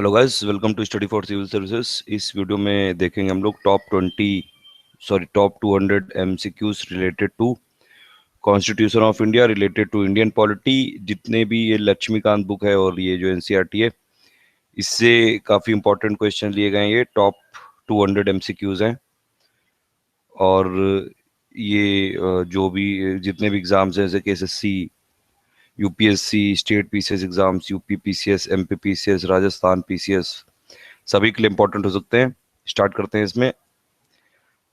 Hello guys, welcome to study for civil services. इस video में देखेंगे हम लोग top 200 MCQs related to constitution of India, related to Indian polity. जितने भी ये लक्ष्मीकांत बुक है और ये जो एनसीईआरटी है, इससे काफ़ी इंपॉर्टेंट क्वेश्चन लिए गए हैं। ये टॉप 200 एमसीक्यूज हैं। और ये जो भी जितने भी एग्जाम्स हैं, जैसे कि SSC, UPSC, state PCS exams, UP PCS, MP PCS, Rajasthan PCS, सभी के लिए इंपॉर्टेंट हो सकते हैं। स्टार्ट करते हैं इसमें।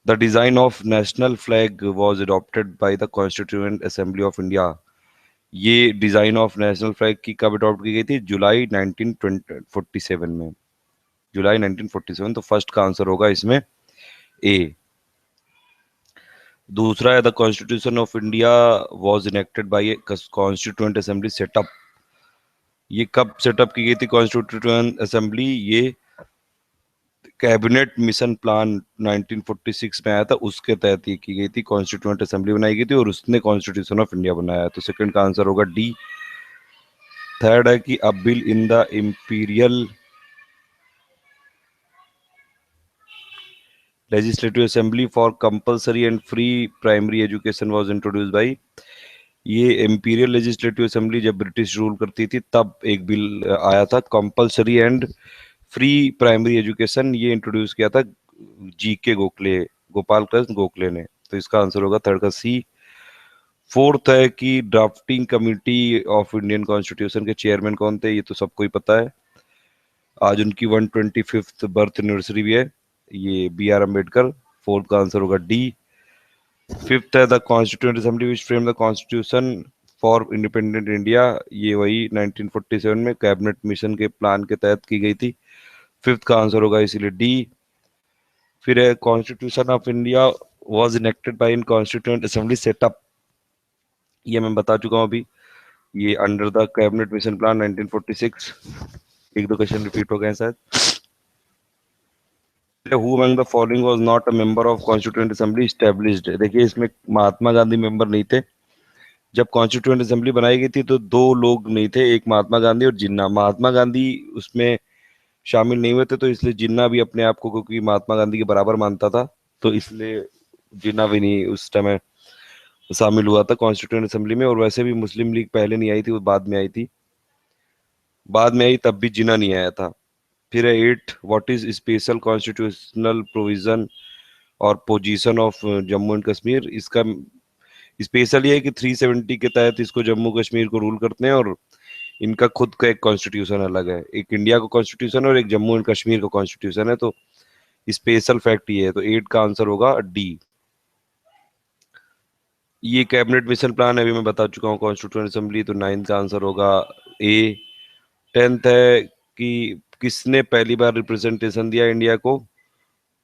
The design of national flag was adopted by the constituent assembly of India. ये डिजाइन ऑफ नेशनल फ्लैग की कब अडॉप्ट की गई थी? जुलाई 1947 में। जुलाई 1947। तो फर्स्ट का आंसर होगा इसमें ए। दूसरा है the constitution of India was enacted bye constituent assembly setup. ये कब सेटअप की गई थी कॉन्स्टिट्यूएंट असेंबली? ये कैबिनेट मिशन प्लान 1946 में आया था, उसके तहत ये की गई थी। कॉन्स्टिट्यूएंट असेंबली बनाई गई थी और उसने कॉन्स्टिट्यूशन ऑफ इंडिया बनाया। तो सेकंड का आंसर होगा डी। थर्ड है कि अ bill in the imperial legislative assembly for compulsory and free primary education was introduced by. ये इंपीरियल लेजिस्लेटिव असेंबली जब ब्रिटिश रूल करती थी तब एक बिल आया था, compulsory and free primary education. ये इंट्रोड्यूस किया था जीके गोखले, गोपाल कृष्ण गोखले ने। तो इसका आंसर होगा थर्ड का सी। फोर्थ है कि drafting committee of Indian constitution के चेयरमैन कौन थे? ये तो सबको ही पता है। आज उनकी 125th बर्थ एनिवर्सरी भी है, ये बी आर अम्बेडकर। फोर्थ का आंसर होगा डी। फिफ्थ है the constituent assembly which frame the constitution for independent India. ये वही 1947 में कैबिनेट मिशन के प्लान के तहत की गई थी। फिफ्थ का आंसर होगा इसीलिए डी। फिर है constitution of India was enacted bye in constituent assembly setup. ये मैं बता चुका हूँ अभी। ये under the cabinet mission plan 1946। एक दो क्वेश्चन रिपीट हो गए हैं शायद। Who among the following was not a member of constituent assembly established. देखिए, इसमें महात्मा गांधी मेंबर नहीं थे। जब कॉन्स्टिट्यूएंट असेंबली बनाई गई थी तो दो लोग नहीं थे, एक महात्मा गांधी और जिन्ना। महात्मा गांधी उसमें शामिल नहीं हुए थे, तो इसलिए जिन्ना भी अपने आप को, क्योंकि महात्मा गांधी के बराबर मानता था, तो इसलिए जिन्ना भी नहीं उस टाइम शामिल हुआ था कॉन्स्टिट्यूएंट असेंबली में। और वैसे भी मुस्लिम लीग पहले नहीं आई थी, वो बाद में आई थी। बाद में आई तब भी जिन्ना नहीं आया था। फिर है eight, what is special constitutional provision और position of Jammu and Kashmir. इसका स्पेशल ये है कि 370 के तहत इसको जम्मू कश्मीर को रूल करते हैं, और इनका खुद का एक कॉन्स्टिट्यूशन अलग है। एक इंडिया का कॉन्स्टिट्यूशन और एक जम्मू एंड कश्मीर का कॉन्स्टिट्यूशन है। तो स्पेशल फैक्ट ये है। तो एट का आंसर होगा डी। ये कैबिनेट मिशन प्लान अभी मैं बता चुका हूँ कॉन्स्टिट्यूएंट असेंबली। तो नाइन्थ का आंसर होगा ए। टेंथ है कि किसने पहली बार रिप्रेजेंटेशन दिया इंडिया को?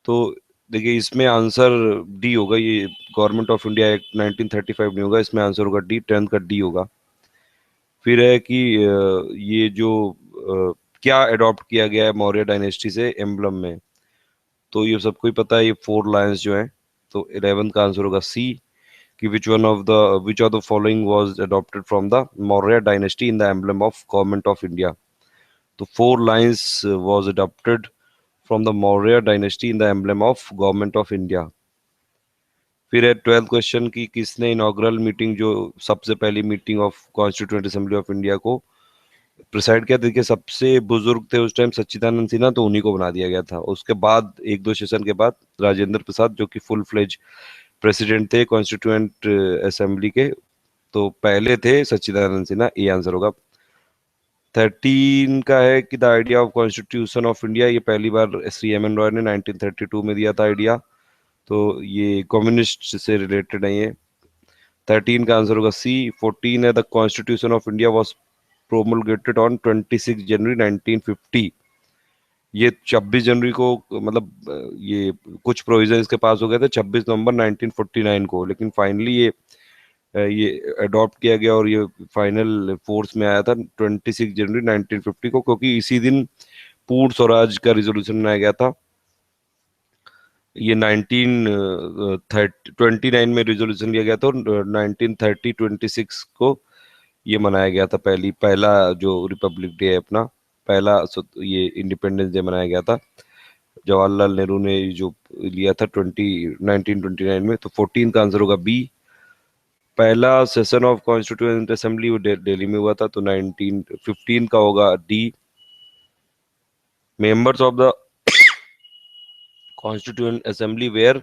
तो देखिए, इसमें आंसर डी होगा। ये गवर्नमेंट ऑफ इंडिया एक्ट 1935 नहीं होगा, इसमें आंसर होगा डी। टेंथ का डी होगा। फिर है कि ये जो क्या अडॉप्ट किया गया है मौर्य डायनेस्टी से एम्बलम में? तो ये सबको ही पता है, ये 4 लायंस जो हैं। तो 11th का आंसर होगा सी, कि which of the following was adopted from the Maurya dynasty in the emblem of government of India. तो 4 lines was adopted from the Maurya dynasty in the emblem of government of India. फिर है 12th question की किसने inaugural meeting, जो सबसे पहली meeting of constituent assembly of India को preside किया? देखिए, सबसे बुजुर्ग थे उस टाइम सच्चिदानंद सिन्हा, तो उन्हीं को बना दिया गया था। उसके बाद एक दो सेशन के बाद राजेंद्र प्रसाद, जो कि फुल फ्लेज प्रेसिडेंट थे कॉन्स्टिट्यूएंट असेंबली के, तो पहले थे सच्चिदानंद सिन्हा। ये आंसर होगा। 13 का है कि the idea of constitution of India, ये पहली बार श्री एम एन रॉय ने 1932 में दिया था आइडिया। तो ये कम्युनिस्ट से रिलेटेड है ये। 13 का आंसर होगा सी। 14 है the constitution of India was promulgated on 26 January 1950। ये 26 जनवरी को, मतलब ये कुछ प्रोविजन इसके पास हो गए थे 26 नवंबर 1949 को, लेकिन फाइनली ये अडॉप्ट किया गया और ये फाइनल फोर्स में आया था 26 जनवरी 1950 को, क्योंकि इसी दिन पूर्ण स्वराज का रिजोल्यूशन बनाया गया था। ये 1929 में रिजोल्यूशन लिया गया था, और 1930 26 को ये मनाया गया था पहला जो रिपब्लिक डे है अपना। पहला ये इंडिपेंडेंस डे मनाया गया था, जवाहरलाल नेहरू ने जो लिया था 1929 में। तो 14 का आंसर होगा बी। पहला सेशन ऑफ कॉन्स्टिट्यूएंट असेंबली वो दिल्ली में हुआ था, तो 1915 का होगा D. Members of the constituent assembly were,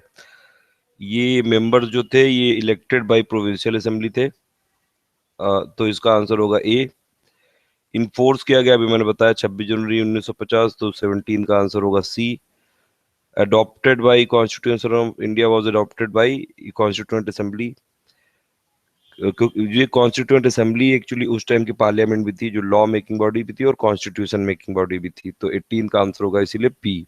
ये मेंबर्स जो थे ये इलेक्टेड बाय प्रोविंशियल असेंबली थे। तो इसका आंसर होगा ए। इनफोर्स किया गया, अभी मैंने बताया 26 जनवरी 1950, तो 17 का आंसर होगा C. Adopted by constitution of India was adopted by constituent assembly. ये कॉन्स्टिट्यूएंट असेंबली एक्चुअली उस टाइम की पार्लियामेंट भी थी, जो लॉ मेकिंग बॉडी भी थी और कॉन्स्टिट्यूशन मेकिंग बॉडी भी थी। तो 18 का आंसर होगा इसीलिए पी।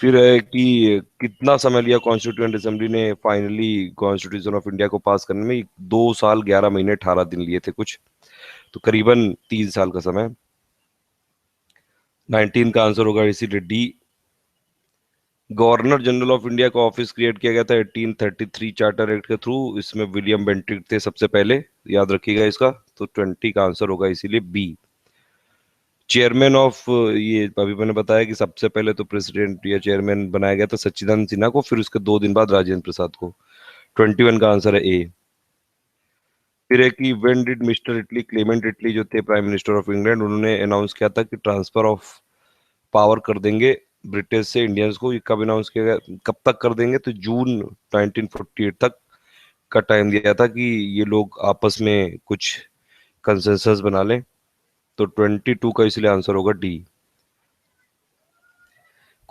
फिर है कि कितना समय लिया कॉन्स्टिट्यूएंट असेंबली ने फाइनली कॉन्स्टिट्यूशन ऑफ इंडिया को पास करने में? 2 साल 11 महीने 18 दिन लिए थे कुछ, तो करीबन 3 साल का समय। 19 का आंसर होगा इसीलिए D. Governor general of India का ऑफिस क्रिएट किया गया था 1833 चार्टर एक्ट के थ्रू। इसमें विलियम बेंटिक थे सबसे पहले, याद रखिएगा इसका। तो 20 का आंसर होगा इसीलिए बी। चेयरमैन ऑफ, ये अभी मैंने बताया कि सबसे पहले तो प्रेसिडेंट या चेयरमैन बनाया गया था सच्चिदानंद सिन्हा को, फिर उसके 2 दिन बाद राजेंद्र प्रसाद को। 21 का आंसर है ए। फिर है कि when did mister Italy, Clement Italy जो थे प्राइम मिनिस्टर ऑफ इंग्लैंड, उन्होंने अनाउंस किया था कि ट्रांसफर ऑफ पावर कर देंगे ब्रिटिश से इंडियंस को। ये कब अनाउंस किया गया, कब तक कर देंगे? तो जून 1948 तक का टाइम दिया था कि ये लोग आपस में कुछ कंसेंसस बना लें। तो 22 का इसलिए आंसर होगा D.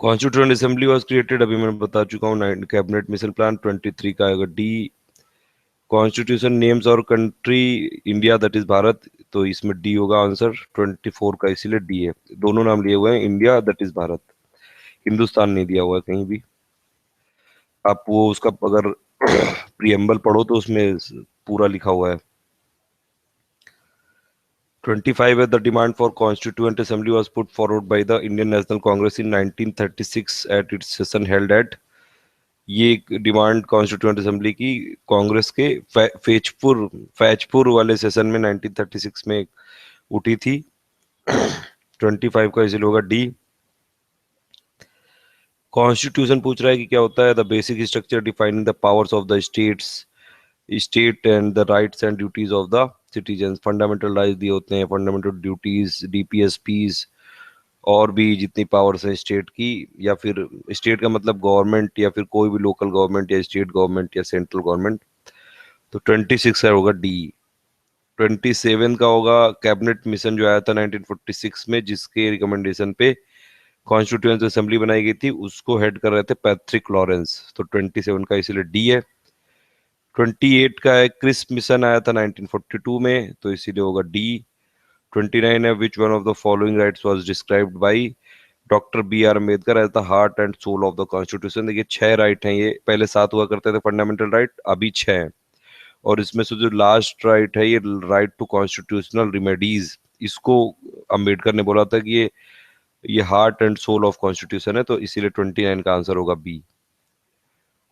Constituent assembly was created, अभी मैं बता चुका हूँ। कैबिनेट मिशन प्लान 23 का आएगा डी। कॉन्स्टिट्यूशन नेम्स और country India that is Bharat, तो इसमें डी होगा आंसर। 24 का इसीलिए डी है। दोनों नाम लिए हुए हैं, India that is Bharat, Hindustan नहीं दिया हुआ है कहीं भी। आप वो उसका अगर प्रियम्बल पढ़ो तो उसमें पूरा लिखा हुआ है। 25 है, the demand for constituent assembly was put forward by the Indian national Congress in 1936 at its session held at. ये एक डिमांड कॉन्स्टिट्यूएंट असेंबली की कांग्रेस के फैजपुर वाले सेशन में 1936 में उठी थी। 25 का इसलिए होगा डी। कॉन्स्टिट्यूशन पूछ रहा है कि क्या होता है? The basic structure defining the powers of the state and the rights and duties of the citizen. Fundamental rights दिए होते हैं, फंडामेंटल ड्यूटीज, डीपीएसपीज, और भी जितनी पावर्स है स्टेट की, या फिर स्टेट का मतलब गवर्नमेंट या फिर कोई भी लोकल गवर्नमेंट या स्टेट गवर्नमेंट या सेंट्रल गवर्नमेंट। तो 26 होगा डी। 27 का होगा कैबिनेट मिशन जो आया था 1946 में, जिसके रिकमेंडेशन पे कॉन्स्टिट्यूएंट असेंबली बनाई गई थी, उसको हेड कर रहे थे पैट्रिक लॉरेंस। तो 27 का इसीलिए डी है। 28 का है क्रिस्प मिशन आया था 1942 में, तो इसीलिए होगा डी। 29 है, which one of the following rights was described by doctor B R Ambedkar as the heart and soul of the constitution. देखिए 6 राइट हैं, ये पहले 7 हुआ करते थे फंडामेंटल राइट, अभी 6 हैं। और इसमें से जो लास्ट राइट है, ये राइट टू कॉन्स्टिट्यूशनल रिमेडीज, इसको अम्बेडकर ने बोला था कि ये heart and soul of constitution है, तो इसीलिए 29 का आंसर होगा B.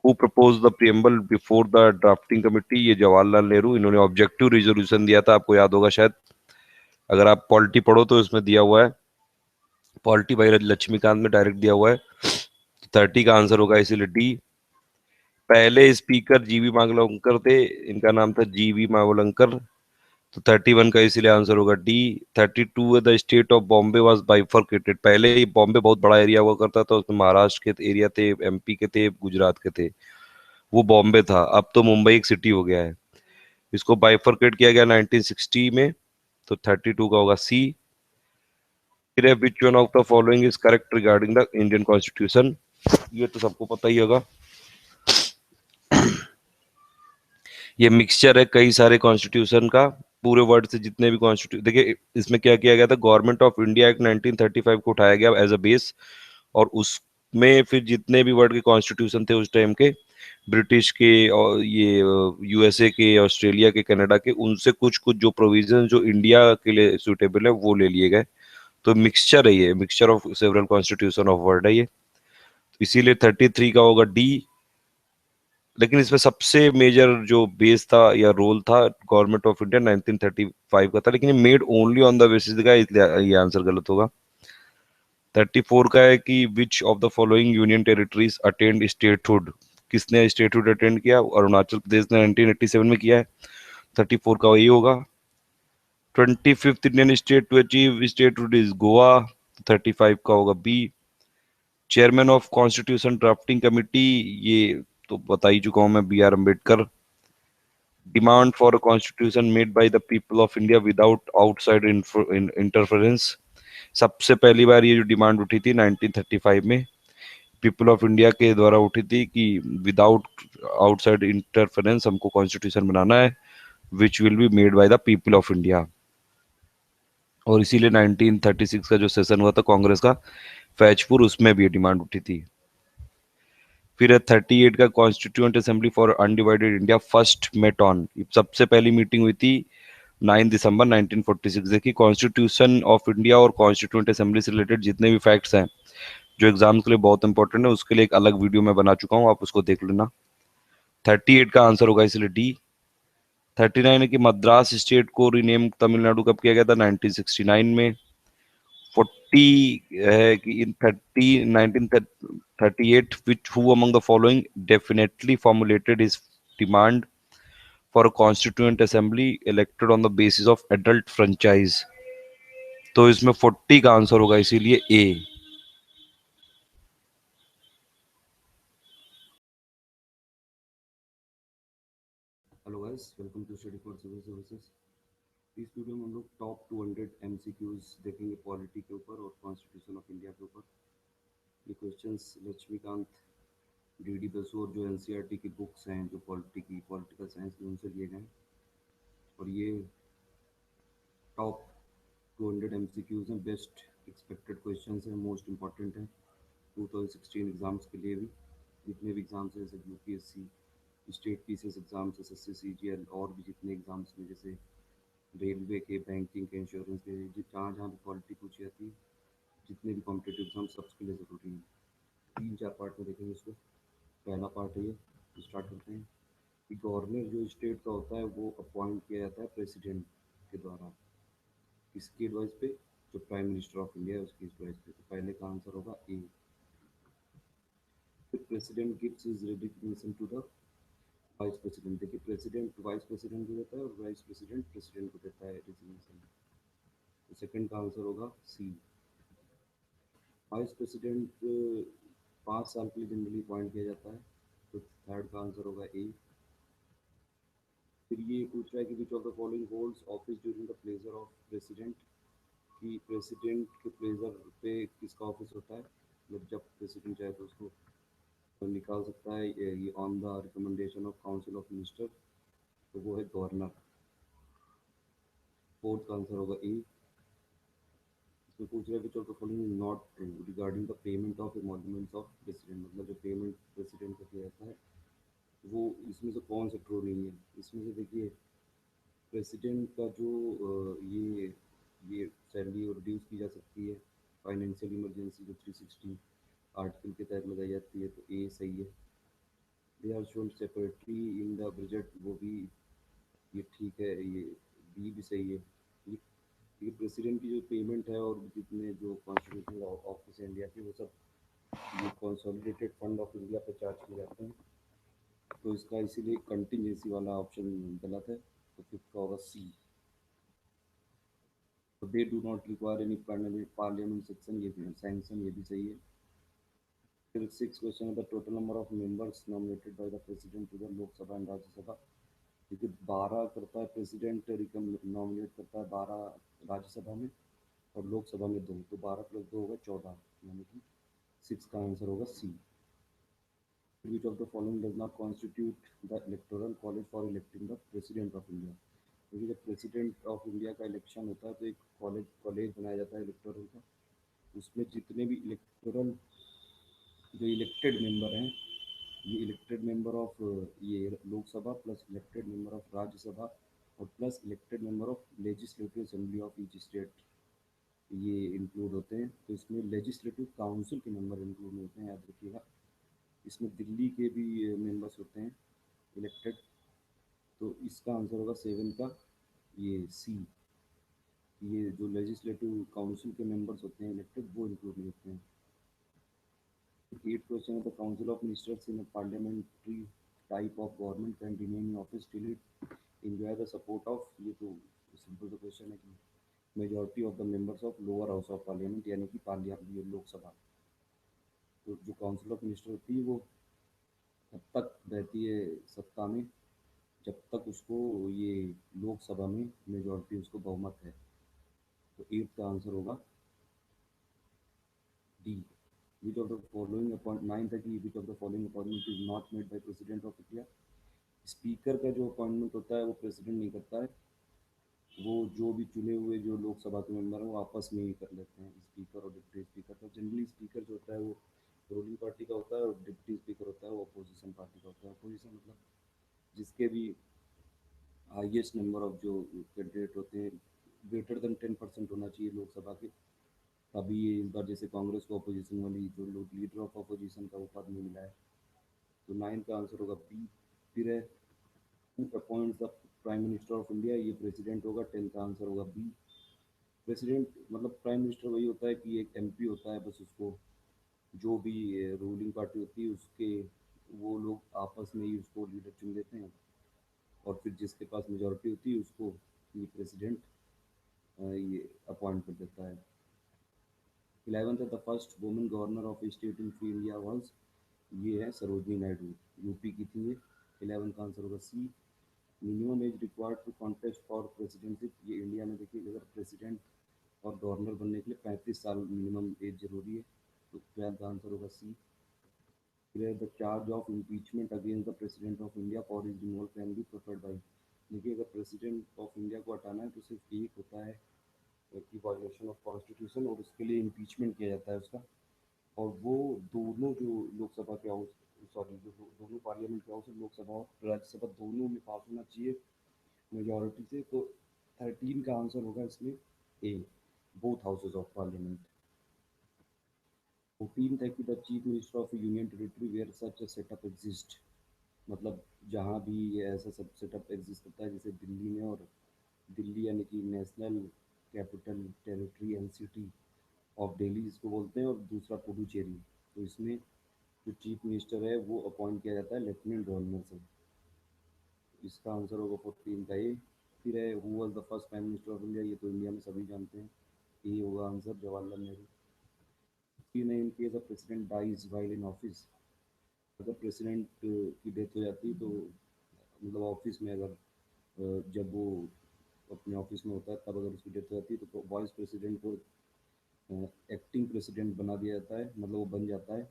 Who propose the preamble before the drafting committee? ये जवाहरलाल नेहरू, इन्होंने ऑब्जेक्टिव रिजोल्यूशन दिया था, आपको याद होगा शायद, अगर आप पॉलिटी पढ़ो तो इसमें दिया हुआ है, पॉलिटी बाई लक्ष्मीकांत में डायरेक्ट दिया हुआ है। 30 का आंसर होगा इसीलिए डी। पहले स्पीकर जीवी मावलंकर थे, इनका नाम था जीवी मावलंकर। तो 31 का इसीलिए आंसर होगा डी। 32 है, the state of Bombay was bifurcated. पहले ही बॉम्बे बहुत बड़ा एरिया हुआ करता था, उसमें महाराष्ट्र के एरिया थे, एमपी के थे, गुजरात के थे, वो बॉम्बे था। अब तो मुंबई एक सिटी हो गया है। इसको बाइफरकेट किया गया 1960 में। तो 32 का होगा सी। फिर है, which one of the following is correct regarding the Indian constitution? ये तो सबको पता ही होगा। ये मिक्सचर है कई सारे कॉन्स्टिट्यूशन का, पूरे वर्ल्ड से जितने भी कॉन्स्टिट्यूशन। देखिए इसमें क्या किया गया था, गवर्नमेंट ऑफ इंडिया एक्ट 1935 को उठाया गया एज अ बेस, और उसमें फिर जितने भी वर्ल्ड के कॉन्स्टिट्यूशन थे उस टाइम के, ब्रिटिश के और ये यूएसए के, ऑस्ट्रेलिया के, कनाडा के, उनसे कुछ कुछ जो प्रोविजन जो इंडिया के लिए सुटेबल है वो ले लिए गए। तो मिक्सचर है, ये mixture of several constitution of world है ये। इसीलिए 33 का होगा डी। लेकिन इसमें सबसे मेजर जो बेस था या रोल था गवर्नमेंट ऑफ इंडिया 1935 का था, लेकिन ये made only on the basis का, इसलिए ये आंसर गलत होगा। 34 का है कि which of the following union territories attend statehood, किसने स्टेटहुड अटेंड किया? अरुणाचल प्रदेश ने 1987 में किया है। 34 का वही होगा। 25th Indian state to achieve statehood is Goa. 35 का होगा B. Chairman of constitution drafting committee, ये तो बता ही चुका हूं मैं, B R Ambedkar. Demand for a constitution made by the people of India without outside interference, सबसे पहली बार ये जो डिमांड उठी थी 1935 में पीपल ऑफ इंडिया के द्वारा उठी थी कि विदाउट आउटसाइड इंटरफेरेंस हमको कॉन्स्टिट्यूशन बनाना है which will be made by the people of India. और इसीलिए 1936 का जो सेशन हुआ था कांग्रेस का फैजपुर, उसमें भी ये डिमांड उठी थी। फिर 38 का constituent assembly for undivided India first met on, सबसे पहली मीटिंग हुई थी 9 दिसंबर 1946। देखिए कॉन्स्टिट्यूशन ऑफ इंडिया और कॉन्स्टिट्यूएंट असेंबली से रिलेटेड जितने भी फैक्ट्स हैं जो एग्जाम्स के लिए बहुत इंपॉर्टेंट है, उसके लिए एक अलग वीडियो मैं बना चुका हूँ, आप उसको देख लेना। 38 का आंसर होगा इसलिए डी। 39 है कि मद्रास स्टेट को रीनेम तमिलनाडु कब किया गया था? 1969 में। 40 है कि इन 1938 which who among the following definitely formulated his demand for a constituent assembly elected on the basis of adult franchise, तो इसमें 40 का आंसर होगा इसीलिए A. Hello guys, welcome to study for civil services. इस वीडियो में हम लोग top 200 MCQs देखेंगे पॉलिटी के ऊपर और कॉन्स्टिट्यूशन ऑफ इंडिया के ऊपर। ये क्वेश्चंस लक्ष्मीकांत, डीडी बसु और जो एनसीईआरटी की बुक्स हैं जो पॉलिटिकल साइंस की, उनसे लिए गए हैं। और ये टॉप 200 एमसीक्यूज हैं, बेस्ट एक्सपेक्टेड क्वेश्चंस हैं, मोस्ट इंपॉर्टेंट हैं 2016 एग्जाम्स के लिए भी। जितने भी एग्जाम्स हैं जैसे UPSC, state PCS exams, SSC, CGL और भी जितने एग्जाम्स में, जैसे रेलवे के, बैंकिंग के, इंश्योरेंस के, जहाँ जहाँ भी पॉलिटी पूछी जाती है, जितने भी कॉम्पिटेटिव एग्जाम, सबके लिए ज़रूरी है। 3-4 पार्ट में देखेंगे इसको। पहला पार्ट है ये, स्टार्ट करते हैं कि गवर्नर जो स्टेट का होता है वो अपॉइंट किया जाता है प्रेसिडेंट के द्वारा, किसकी एडवाइस पे? जो प्राइम मिनिस्टर ऑफ इंडिया है उसकी एडवाइस पे। तो पहले का आंसर होगा ए। फिर president gives his resignation to the vice president. देखिए प्रेसिडेंट वाइस प्रेसिडेंट को देता है और वाइस प्रेसिडेंट प्रेसिडेंट को देता है रेजिग्नेशन। तो सेकंड का आंसर होगा सी। वाइस प्रेसिडेंट 5 साल के लिए जनरली अपॉइंट किया जाता है। तो थर्ड का आंसर होगा ए। फिर ये पूछ रहा है कि which of the following holds office during the pleasure of president, कि प्रेसिडेंट के प्लेजर पे किसका ऑफिस होता है, मतलब जब प्रेसिडेंट चाहे तो उसको तो निकाल सकता है ये on the recommendation of council of minister, तो वो है गवर्नर। फोर्थ का आंसर होगा ए। इसमें पूछ रहा है which of the following is not true regarding the payment of emoluments of president, मतलब जो पेमेंट प्रेसिडेंट को किया जाता है वो इसमें से कौन सा ट्रू नहीं है। इसमें से देखिए प्रेसिडेंट का जो ये सैलरी रिड्यूस की जा सकती है फाइनेंशियल इमरजेंसी जो 360 आर्टिकल के तहत लगाई जाती है, तो ए सही है। They are shown separately in the budget, वो भी ये ठीक है। ये बी भी सही है। ये प्रेसिडेंट की जो पेमेंट है और जितने जो कॉन्स्टिट्यूशनल ऑफिस है इंडिया के, वो सब ये कंसोलिडेटेड फंड ऑफ इंडिया पे चार्ज किए जाते हैं। तो इसका इसीलिए कंटिजेंसी वाला ऑप्शन गलत है। तो फिफ्थ का होगा सी। तो they do not require any parliament section, ये भी सैंक्शन, ये भी सही है। फिर सिक्स क्वेश्चन है the total number of members nominated by the president to the Lok Sabha and Rajya Sabha. क्योंकि 12 करता है प्रेसिडेंट, नॉमिनेट करता है 12 राज्यसभा में और लोकसभा में 2, तो 12 + 2 होगा 14, यानी कि 6 का आंसर होगा सी। Which of the following does not constitute the electoral college for electing the president of India? क्योंकि जब प्रेसिडेंट ऑफ इंडिया का इलेक्शन होता है तो एक कॉलेज बनाया जाता है इलेक्टोरल का। उसमें जितने भी इलेक्टोरल जो इलेक्टेड मेंबर हैं, ये इलेक्टेड मेंबर ऑफ ये Lok Sabha plus elected member of Rajya Sabha और plus elected member of legislative assembly of each state, ये इंक्लूड होते हैं। तो इसमें लेजिस्लेटिव काउंसिल के मेंबर इंक्लूड होते हैं, याद रखिएगा। इसमें दिल्ली के भी मेंबर्स होते हैं इलेक्टेड। तो इसका आंसर होगा 7 का ये सी, ये जो लेजिस्लेटिव काउंसिल के मेंबर्स होते हैं इलेक्टेड वो इंक्लूड नहीं होते हैं। 8th क्वेश्चन है the council of ministers in parliamentary type of government can remain in office till it enjoy the support of, ये तो सिंपल सा क्वेश्चन है कि majority of the members of lower house of parliament, यानी कि parliament Lok Sabha. तो जो council of minister होती है वो तब तक रहती है सत्ता में जब तक उसको ये लोकसभा में मेजॉरिटी उसको बहुमत है। तो 8 का आंसर होगा D. Which of the following appoint 9 तक की which of the following appointment is not made by president of India. Speaker का जो अपॉइंटमेंट होता है वो प्रेसिडेंट नहीं करता है, वो जो भी चुने हुए जो लोकसभा के मेंबर हैं वो आपस में ही कर लेते हैं, स्पीकर और डिप्टी स्पीकर का। जनरली स्पीकर जो होता है वो रूलिंग पार्टी का होता है और डिप्टी स्पीकर होता है वो अपोजिशन पार्टी का होता है। अपोजिशन मतलब जिसके भी हाईएस्ट नंबर ऑफ जो कैंडिडेट होते हैं ग्रेटर देन 10% होना चाहिए लोकसभा के, तभी ये इस बार जैसे कांग्रेस को अपोजिशन वाली जो लोग लीडर ऑफ अपोजिशन का वो पद नहीं मिला है। तो 9 का आंसर होगा बी। फिर है who appoints the prime minister of India, ये प्रेसिडेंट होगा। 10 का आंसर होगा बी। प्रेसिडेंट मतलब प्राइम मिनिस्टर वही होता है कि एक एमपी होता है, बस उसको जो भी रूलिंग पार्टी होती है उसके वो लोग आपस में ही उसको लीडर चुन लेते हैं, और फिर जिसके पास मेजोरिटी होती है उसको ये प्रेसिडेंट ये अपॉइंट कर देता है। 11th है the first women governor of state in free India was, ये है सरोजनी नायडू, यूपी की थी ये। 11 का आंसर होगा C. Minimum age required to contest for presidentship, ये इंडिया में देखिए अगर प्रेसिडेंट और गवर्नर बनने के लिए 35 साल मिनिमम एज जरूरी है। तो 12 का आंसर होगा सी। फिर the charge of impeachment against the president of India for his removal can be preferred by, देखिए अगर प्रेसिडेंट ऑफ इंडिया को हटाना है तो सिर्फ एक होता है कि वायलेशन ऑफ कॉन्स्टिट्यूशन, और उसके लिए इम्पीचमेंट किया जाता है उसका। और वो दोनों जो लोकसभा के हाउस, सॉरी जो दोनों पार्लियामेंट के हाउस है लोकसभा और राज्यसभा दोनों में पास होना चाहिए मेजोरिटी से। तो 13 का आंसर होगा इसमें A, both houses of parliament. 14 है कि the chief minister of union territory where such a setup exist, मतलब जहाँ भी ये ऐसा सब सेटअप एग्जिस्ट करता है जैसे दिल्ली में, और दिल्ली यानी कि national capital territory NCT of Delhi जिसको बोलते हैं, और दूसरा पुडुचेरी। तो इसमें जो चीफ मिनिस्टर है वो अपॉइंट किया जाता है लेफ्टिनेंट गवर्नर से। इसका आंसर होगा 14 का ए। फिर है who was the first prime minister of India, ये तो इंडिया में सभी जानते हैं, ए होगा आंसर जवाहरलाल नेहरू। फिर in case of president dies while in office, अगर प्रेसिडेंट की डेथ हो जाती है तो मतलब ऑफिस में अगर जब वो अपने ऑफिस में होता है तब अगर उसकी डेथ हो जाती है तो वाइस प्रेसिडेंट को एक्टिंग प्रेसिडेंट बना दिया जाता है, मतलब वो बन जाता है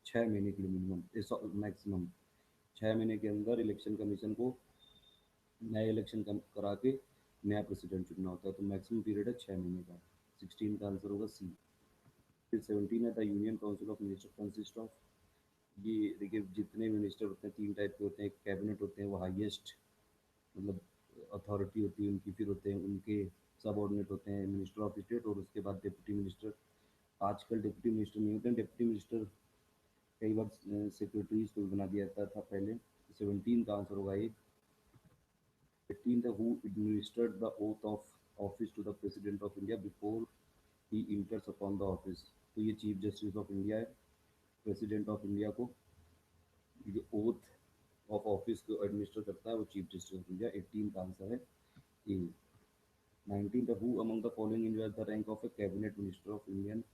6 महीने के लिए मिनिमम मैक्सिमम 6 महीने के अंदर इलेक्शन कमीशन को नया इलेक्शन करा के नया प्रेसिडेंट चुनना होता है। तो मैक्सिमम पीरियड है 6 महीने का। 16 का आंसर होगा सी। फिर 17 है the union council of minister consist of, ये देखिए जितने मिनिस्टर होते हैं 3 टाइप के होते हैं। एक कैबिनेट होते हैं वो हाईएस्ट मतलब अथॉरिटी होती है उनकी, फिर होते हैं उनके सबऑर्डिनेट होते हैं मिनिस्टर ऑफ स्टेट, और उसके बाद डिप्टी मिनिस्टर। आजकल डिप्टी मिनिस्टर नहीं होते हैं, डिप्टी मिनिस्टर कई बार सेक्रेटरीज को भी बना दिया जाता था पहले। 17 का आंसर होगा ये। 18 था who administered the oath of office to the president of India before he enters upon the office, तो ये चीफ जस्टिस ऑफ इंडिया है। प्रेसिडेंट ऑफ इंडिया को जो ओथ ऑफ ऑफिस को एडमिनिस्टर करता है वो चीफ जस्टिस ऑफ इंडिया। 18 का आंसर है ए। 19 था who among the following enjoys the rank of a cabinet minister of Indian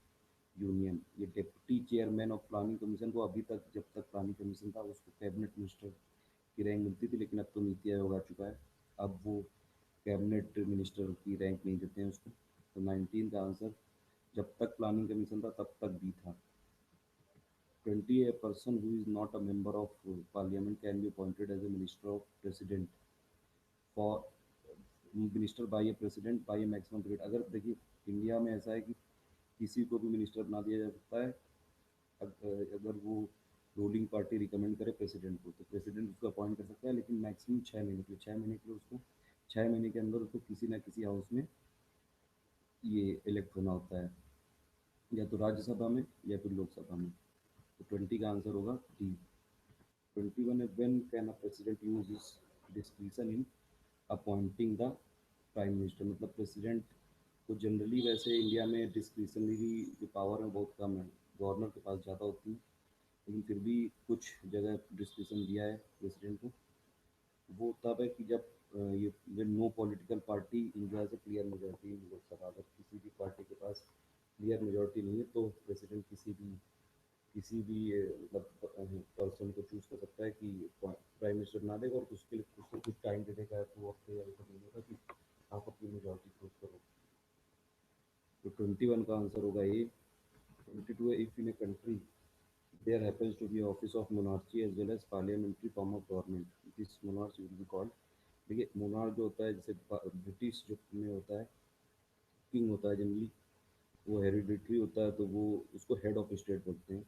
union, ये deputy chairman of planning commission को अभी तक जब तक प्लानिंग कमीशन था उसको कैबिनेट मिनिस्टर की रैंक मिलती थी, लेकिन अब तो नीति आयोग आ चुका है, अब वो कैबिनेट मिनिस्टर की रैंक नहीं देते हैं उसको। तो 19 का आंसर जब तक प्लानिंग कमीशन था तब तक भी था। 20 a person who is not a member of parliament can be appointed as a minister of president for minister by a president by a maximum period. अगर देखिए इंडिया में ऐसा है कि किसी को भी मिनिस्टर बना दिया जा सकता है अगर वो रूलिंग पार्टी रिकमेंड करे प्रेसिडेंट को, तो प्रेसिडेंट उसको अपॉइंट कर सकता है, लेकिन मैक्सिमम 6 महीने के लिए, 6 महीने के लिए उसको 6 महीने के अंदर उसको किसी ना किसी हाउस में ये इलेक्ट होना होता है, या तो राज्यसभा में या फिर लोकसभा में। तो 20 का आंसर होगा डी। 21 है, when can a president use his discretion in appointing the prime minister. मतलब प्रेसिडेंट को जनरली वैसे इंडिया में डिस्क्रिशनरी जो पावर है बहुत कम है, गवर्नर के पास ज़्यादा होती है, लेकिन फिर भी कुछ जगह डिस्क्रिशन दिया है प्रेसिडेंट को। वो तब है कि जब ये when no political party enjoys a clear majority in Lok Sabha. अगर किसी भी पार्टी के पास क्लियर मेजोरिटी नहीं है तो प्रेसिडेंट किसी भी मतलब पर्सन को चूज कर सकता है कि प्राइम मिनिस्टर बना देगा, और उसके लिए कुछ ना कुछ टाइम दे देगा, तो वक्त या ऐसा नहीं होगा कि आप अपनी मेजोरिटी प्रूव करो। तो 21 का आंसर होगा ए। 22 है, if in a country there happens to be office of monarchy as well as parliamentary form of government, this monarch will be called। देखिए मोनार्क जो होता है, जैसे ब्रिटिश जो में होता है किंग होता है जनरली, वो हेरिडिटरी होता है, तो वो उसको हेड ऑफ स्टेट बोलते हैं।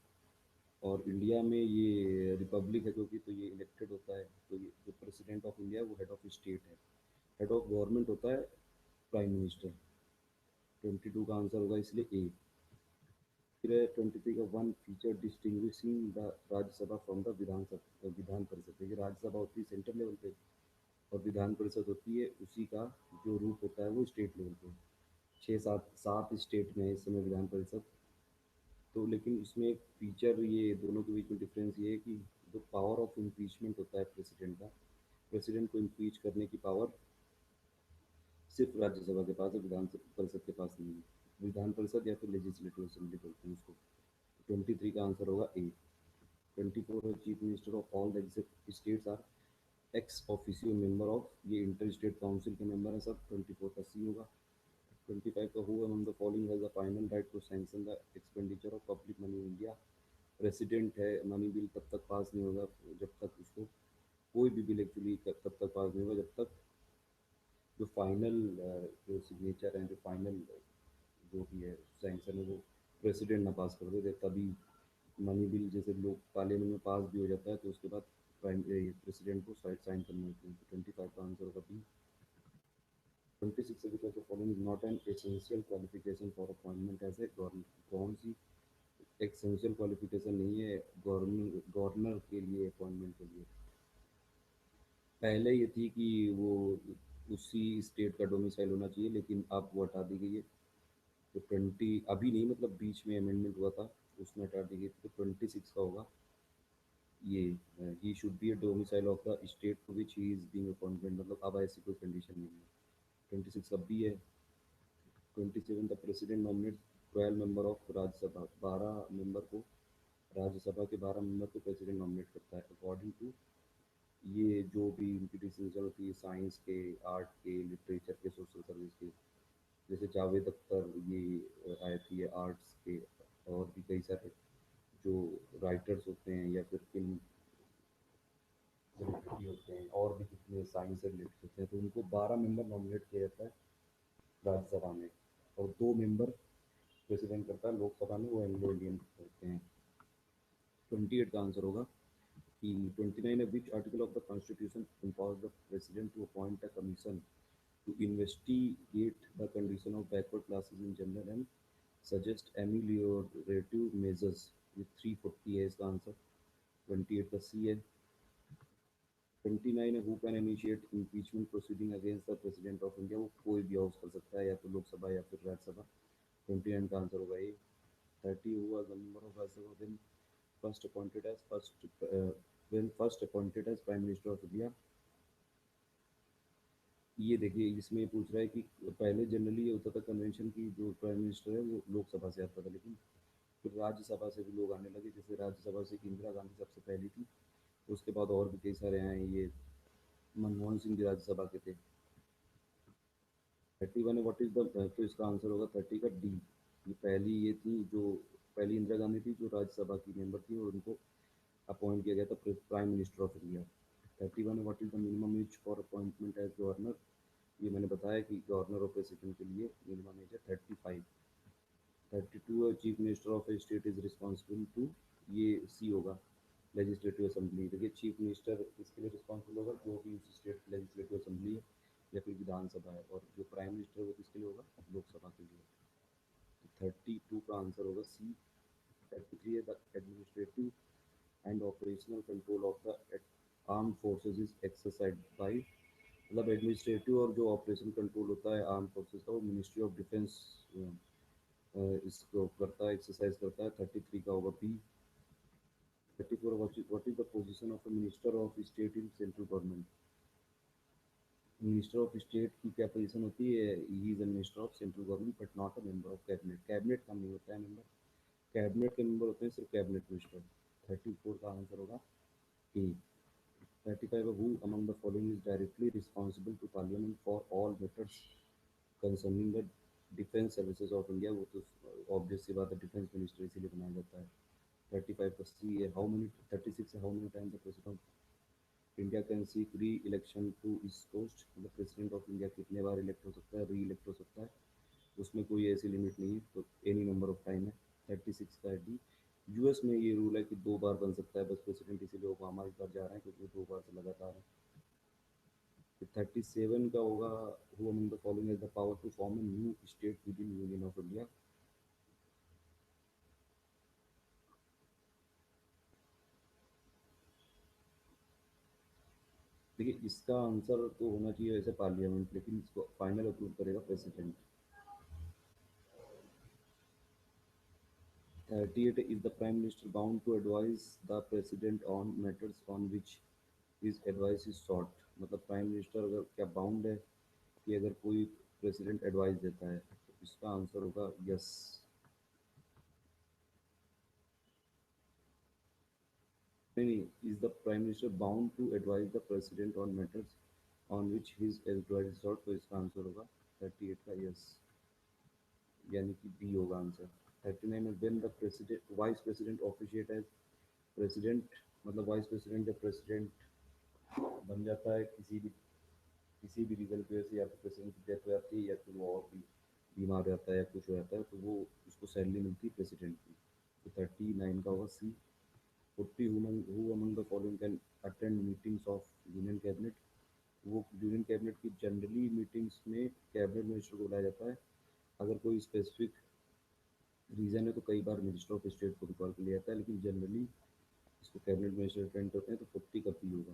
और इंडिया में ये रिपब्लिक है क्योंकि, तो ये इलेक्टेड होता है, तो ये जो प्रेसिडेंट ऑफ इंडिया है वो हेड ऑफ स्टेट है। हेड ऑफ गवर्नमेंट होता है प्राइम मिनिस्टर। 22 का आंसर होगा इसलिए ए। फिर है 23 का, one feature distinguishing the Rajya Sabha from the Vidhan Parishad. देखिए राज्यसभा होती है सेंट्रल लेवल पे, और विधान परिषद होती है उसी का जो रूप होता है वो स्टेट लेवल पे। छः सात सात स्टेट में है इस समय विधान परिषद। तो लेकिन इसमें एक फीचर, ये दोनों के बीच में डिफरेंस ये है कि जो पावर ऑफ इम्पीचमेंट होता है प्रेसिडेंट का, प्रेसिडेंट को इम्पीच करने की पावर सिर्फ राज्यसभा के पास है, विधान परिषद के पास नहीं है। विधान परिषद या फिर लेजिस्लेटिव असेंबली बोलते हैं उसको। 23 का आंसर होगा ए। 24 है, chief minister of all the states are ex officio member of, ये इंटर स्टेट काउंसिल के मेंबर है सब। 24 का सी होगा। 25 का, who among the following has the final right to sanction the expenditure of public money in India. President है, money bill तब तक पास नहीं होगा जब तक उसको, कोई भी बिल एक्चुअली तब तक पास नहीं होगा जब तक जो फाइनल जो सिग्नेचर है, जो फाइनल जो भी है सैंक्शन है, वो प्रेसिडेंट ना पास कर दे, तभी मनी बिल जैसे लोग पार्लियामेंट में पास भी हो जाता है तो उसके बाद प्राइम प्रेसिडेंट को साइन करना होती है। 25 का आंसर होगा बी। 26 से, because the following is not an essential qualification for appointment as a governor. कौन सी एसेंशियल क्वालिफिकेशन नहीं है गवर्नर के लिए अपॉइंटमेंट के लिए? पहले ये थी कि वो उसी स्टेट का डोमिसाइल होना चाहिए, लेकिन अब वो हटा दी गई है। तो 20 अभी नहीं, मतलब बीच में अमेंडमेंट हुआ था, उसमें हटा दी गई थी। तो 26 का होगा ये, he should be a domicile of the state to which he is being appointed, मतलब अब ऐसी कोई कंडीशन नहीं है। 26 अब भी है। 27 the president nominate 12 member of Rajya Sabha, 12 member को, राज्यसभा के 12 मेंबर को प्रेसिडेंट नॉमिनेट करता है अकॉर्डिंग टू, ये जो भी उनकी डिसीजन होती है साइंस के, आर्ट के, लिटरेचर के, सोशल सर्विस के। जैसे जावेद अख्तर ये आए थे आर्ट्स के, और भी कई सारे जो राइटर्स होते हैं या फिर फिल्म सेलिब्रिटी होते हैं, और भी कितने साइंस से रिलेटेड होते हैं, तो उनको 12 मेंबर नॉमिनेट किया जाता है राज्यसभा में, और 2 मेंबर प्रेसिडेंट करता है लोकसभा में, वो एंग्लो इंडियन होते हैं। 28 का आंसर होगा कि 29 है, which article of the constitution empowers the president to appoint a commission to investigate the condition of backward classes in general and suggest ameliorative measures। ये 340 है इसका आंसर। 28 का सी है। 29 है, who can initiate impeachment proceeding against the president of India. वो कोई भी house कर सकता है, या तो लोकसभा या फिर राज्यसभा। 29 का आंसर होगा ए। 30 हुआ the member of Rajya Sabha when first appointed as first when first appointed as prime minister of India। ये देखिए इसमें पूछ रहा है कि पहले जनरली ये होता था कन्वेंशन की, जो प्राइम मिनिस्टर है वो लोकसभा से आता था, लेकिन फिर राज्यसभा से भी लोग आने लगे। जैसे राज्यसभा से इंदिरा गांधी सबसे पहली थी, उसके बाद और भी कई सारे आए, ये मनमोहन सिंह भी राज्यसभा के थे। 31 है, व्हाट इज द, तो इसका आंसर होगा 30 का डी। ये पहली ये थी जो, पहली इंदिरा गांधी थी जो राज्यसभा की मेंबर थी, और उनको अपॉइंट किया गया था प्राइम मिनिस्टर ऑफ इंडिया। 31 है, what is the minimum age for appointment as governor. ये मैंने बताया कि गवर्नर और प्रेसिडेंट के लिए मिनिमम एज है 35। 32 है, chief minister of a state is responsible to, ये सी होगा, लेजिस्लेटिव असेंबली। देखिए चीफ मिनिस्टर किसके लिए रिस्पॉन्सिबल होगा, जो भी उस स्टेट की लेजिस्लेटिव असेंबली है या फिर विधानसभा है, और जो प्राइम मिनिस्टर है वो किसके लिए होगा, लोकसभा के लिए। तो 32 का आंसर होगा सी। 33 है, the administrative and operational control of the arm forces is exercise by, मतलब एडमिनिस्ट्रेटिव और जो ऑपरेशन कंट्रोल होता है आर्म फोर्सेज का वो मिनिस्ट्री ऑफ डिफेंस इसको करता है, एक्सरसाइज करता है। 33 का होगा B. 34, what is the position of a minister of state in central government. Minister of state की क्या पोजीशन होती है, he is a minister of central government but not a member of cabinet. Cabinet का नहीं होता है member, cabinet के member होते हैं सिर्फ कैबिनेट मिनिस्टर। 34 का आंसर होगा A. 35, who among the following is directly responsible to parliament for all matters concerning the defence services of India. वो तो ऑब्वियस सी बात है, डिफेंस मिनिस्टर इसीलिए बनाया जाता है। 35 का सी है, हाउ मेनी 36 है, how many times the president India can seek reelection to this post, मतलब प्रेसिडेंट ऑफ इंडिया कितने बार इलेक्ट हो सकता है, री इलेक्ट हो सकता है, उसमें कोई ऐसी लिमिट नहीं है, तो एनी नंबर ऑफ टाइम है। 36 का है डी। यूएस में ये रूल है कि 2 बार बन सकता है बस प्रेसिडेंट, इसीलिए ओबामा इस बार जा रहे हैं क्योंकि वो 2 बार से लगातार है। फिर 37 का होगा, who among the following has the power to form a new state within union of India. देखिए इसका आंसर तो होना चाहिए वैसे पार्लियामेंट, लेकिन इसको फाइनल अप्रूव करेगा president. 38 is the Prime Minister bound to advise the President on matters on which his advice is sought, मतलब प्राइम मिनिस्टर अगर क्या बाउंड है कि अगर कोई प्रेसिडेंट एडवाइस देता है, तो इसका आंसर होगा यस। नहीं नहीं, is the prime minister bound to advise the president on matters on which his advice is sought, तो इसका आंसर होगा 38 का यस, यानी कि बी होगा आंसर। 39 में when the president vice president officiate as president, मतलब वाइस प्रेसिडेंट जब प्रेसिडेंट बन जाता है किसी भी रीज़न की वजह से, या तो प्रेसिडेंट की डेथ हो जाती है या फिर वो और भी बीमार हो जाता है या कुछ हो जाता है, तो वो उसको सैलरी मिलती है प्रेसिडेंट की। तो 39 का होगा सी। 40, who among the following can attend meetings of union cabinet. वो यूनियन कैबिनेट की जनरली मीटिंग्स में कैबिनेट मिनिस्टर को बुलाया जाता है। अगर कोई स्पेसिफिक रीज़न है तो कई बार मिनिस्टर ऑफ स्टेट को भी कॉल कर लिया जाता है, लेकिन जनरली इसको कैबिनेट मिनिस्टर अटेंड करते हैं। तो 40 का पी होगा।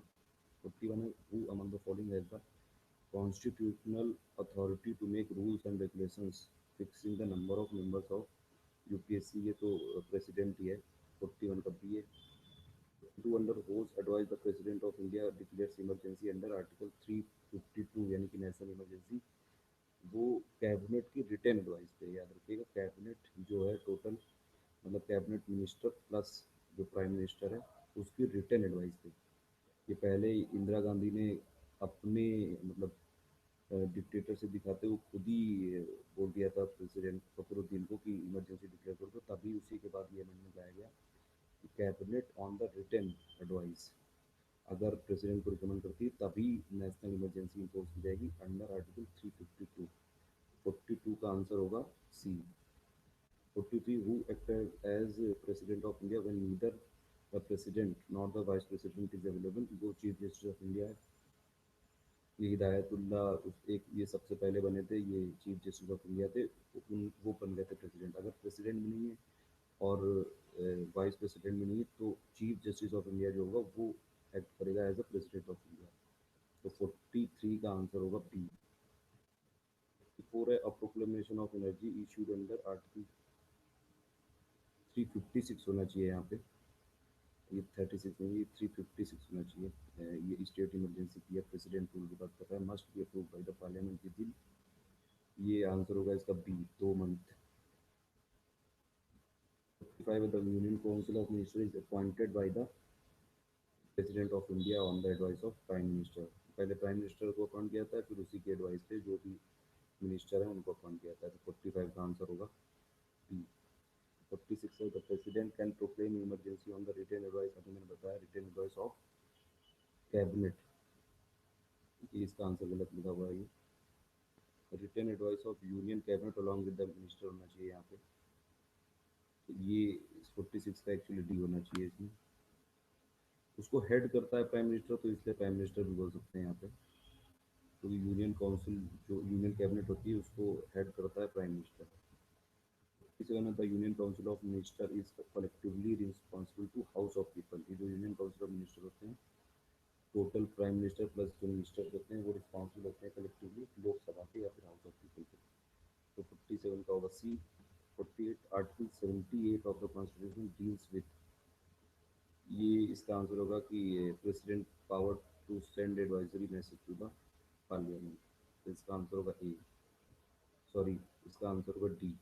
41 है, who among the following has the constitutional authority to make rules and regulations fixing the number of members of UPSC, ये तो प्रेसिडेंट ही है। 41 का बी है। To under whose advice the president of India declares emergency under article 352, यानी कि national emergency. वो cabinet की रिटर्न एडवाइस पे, याद रखिएगा कैबिनेट जो है टोटल, मतलब कैबिनेट मिनिस्टर प्लस जो प्राइम मिनिस्टर है उसकी रिटर्न एडवाइस पे। ये पहले इंदिरा गांधी ने अपने मतलब डिक्टेटर से दिखाते हुए खुद ही बोल दिया था प्रेसिडेंट फखरुद्दीन को कि इमरजेंसी डिक्लेयर कर दो, तभी उसी के बाद ये अमेंडमेंट लाया गया कि cabinet on the written advice, अगर प्रेसिडेंट को रिकमेंड करती है तभी नेशनल इमरजेंसी इम्पोज की जाएगी अंडर आर्टिकल 352। 42 का आंसर होगा C. 43, who acted as president of India when neither the president not the vice president is available. वो चीफ जस्टिस ऑफ इंडिया है, ये हिदायतुल्ला एक ये सबसे पहले बने थे, ये चीफ जस्टिस ऑफ इंडिया थे। वो बन गए थे प्रेसिडेंट। अगर प्रेसिडेंट भी नहीं है और वाइस प्रेसिडेंट भी नहीं है तो चीफ जस्टिस ऑफ इंडिया जो होगा वो एक्ट करेगा as a president of India. तो 43 का आंसर होगा बी। 44 है, a proclamation of energy issued under article 356 होना चाहिए यहाँ पे, ये 36 नहीं, ये 356 होना चाहिए। ये स्टेट इमरजेंसी की प्रेसिडेंट रूल की बात कर रहा है, must be approve by the parliament within, ये आंसर होगा इसका B, 2 month. 45, the union council of minister is appointed by the president of India on the advice of prime minister. पहले prime minister को appoint किया था, फिर उसी की एडवाइस पे जो भी मिनिस्टर है उनको अपॉइंट किया था। तो 45 का आंसर होगा बी। 46 है, the president can proclaim emergency on the written advice, अभी मैंने बताया रिटेन एडवाइस ऑफ कैबिनेट, ये इसका आंसर गलत लिखा हुआ है। ये written advice of union cabinet along with the minister होना चाहिए यहाँ पे, तो ये 46 का एक्चुअली डी होना चाहिए इसमें। उसको हेड करता है प्राइम मिनिस्टर, तो इसलिए प्राइम मिनिस्टर भी बोल सकते हैं यहाँ पे, क्योंकि यूनियन काउंसिल जो यूनियन कैबिनेट होती है उसको हेड करता है prime minister. 57 the Union Council of Minister is collectively responsible to House of People. ये जो यूनियन काउंसिल ऑफ मिनिस्टर होते हैं, टोटल प्राइम मिनिस्टर प्लस जो मिनिस्टर होते हैं वो रिस्पॉन्सिबल होते हैं कलेक्टिवली लोकसभा के या फिर हाउस ऑफ पीपल के। तो 57 का होगा C. 48 article 78 of the constitution deals with, ये इसका आंसर होगा कि president power to send advisory message to the parliament. तो इसका आंसर होगा ए, सॉरी, इसका आंसर होगा D.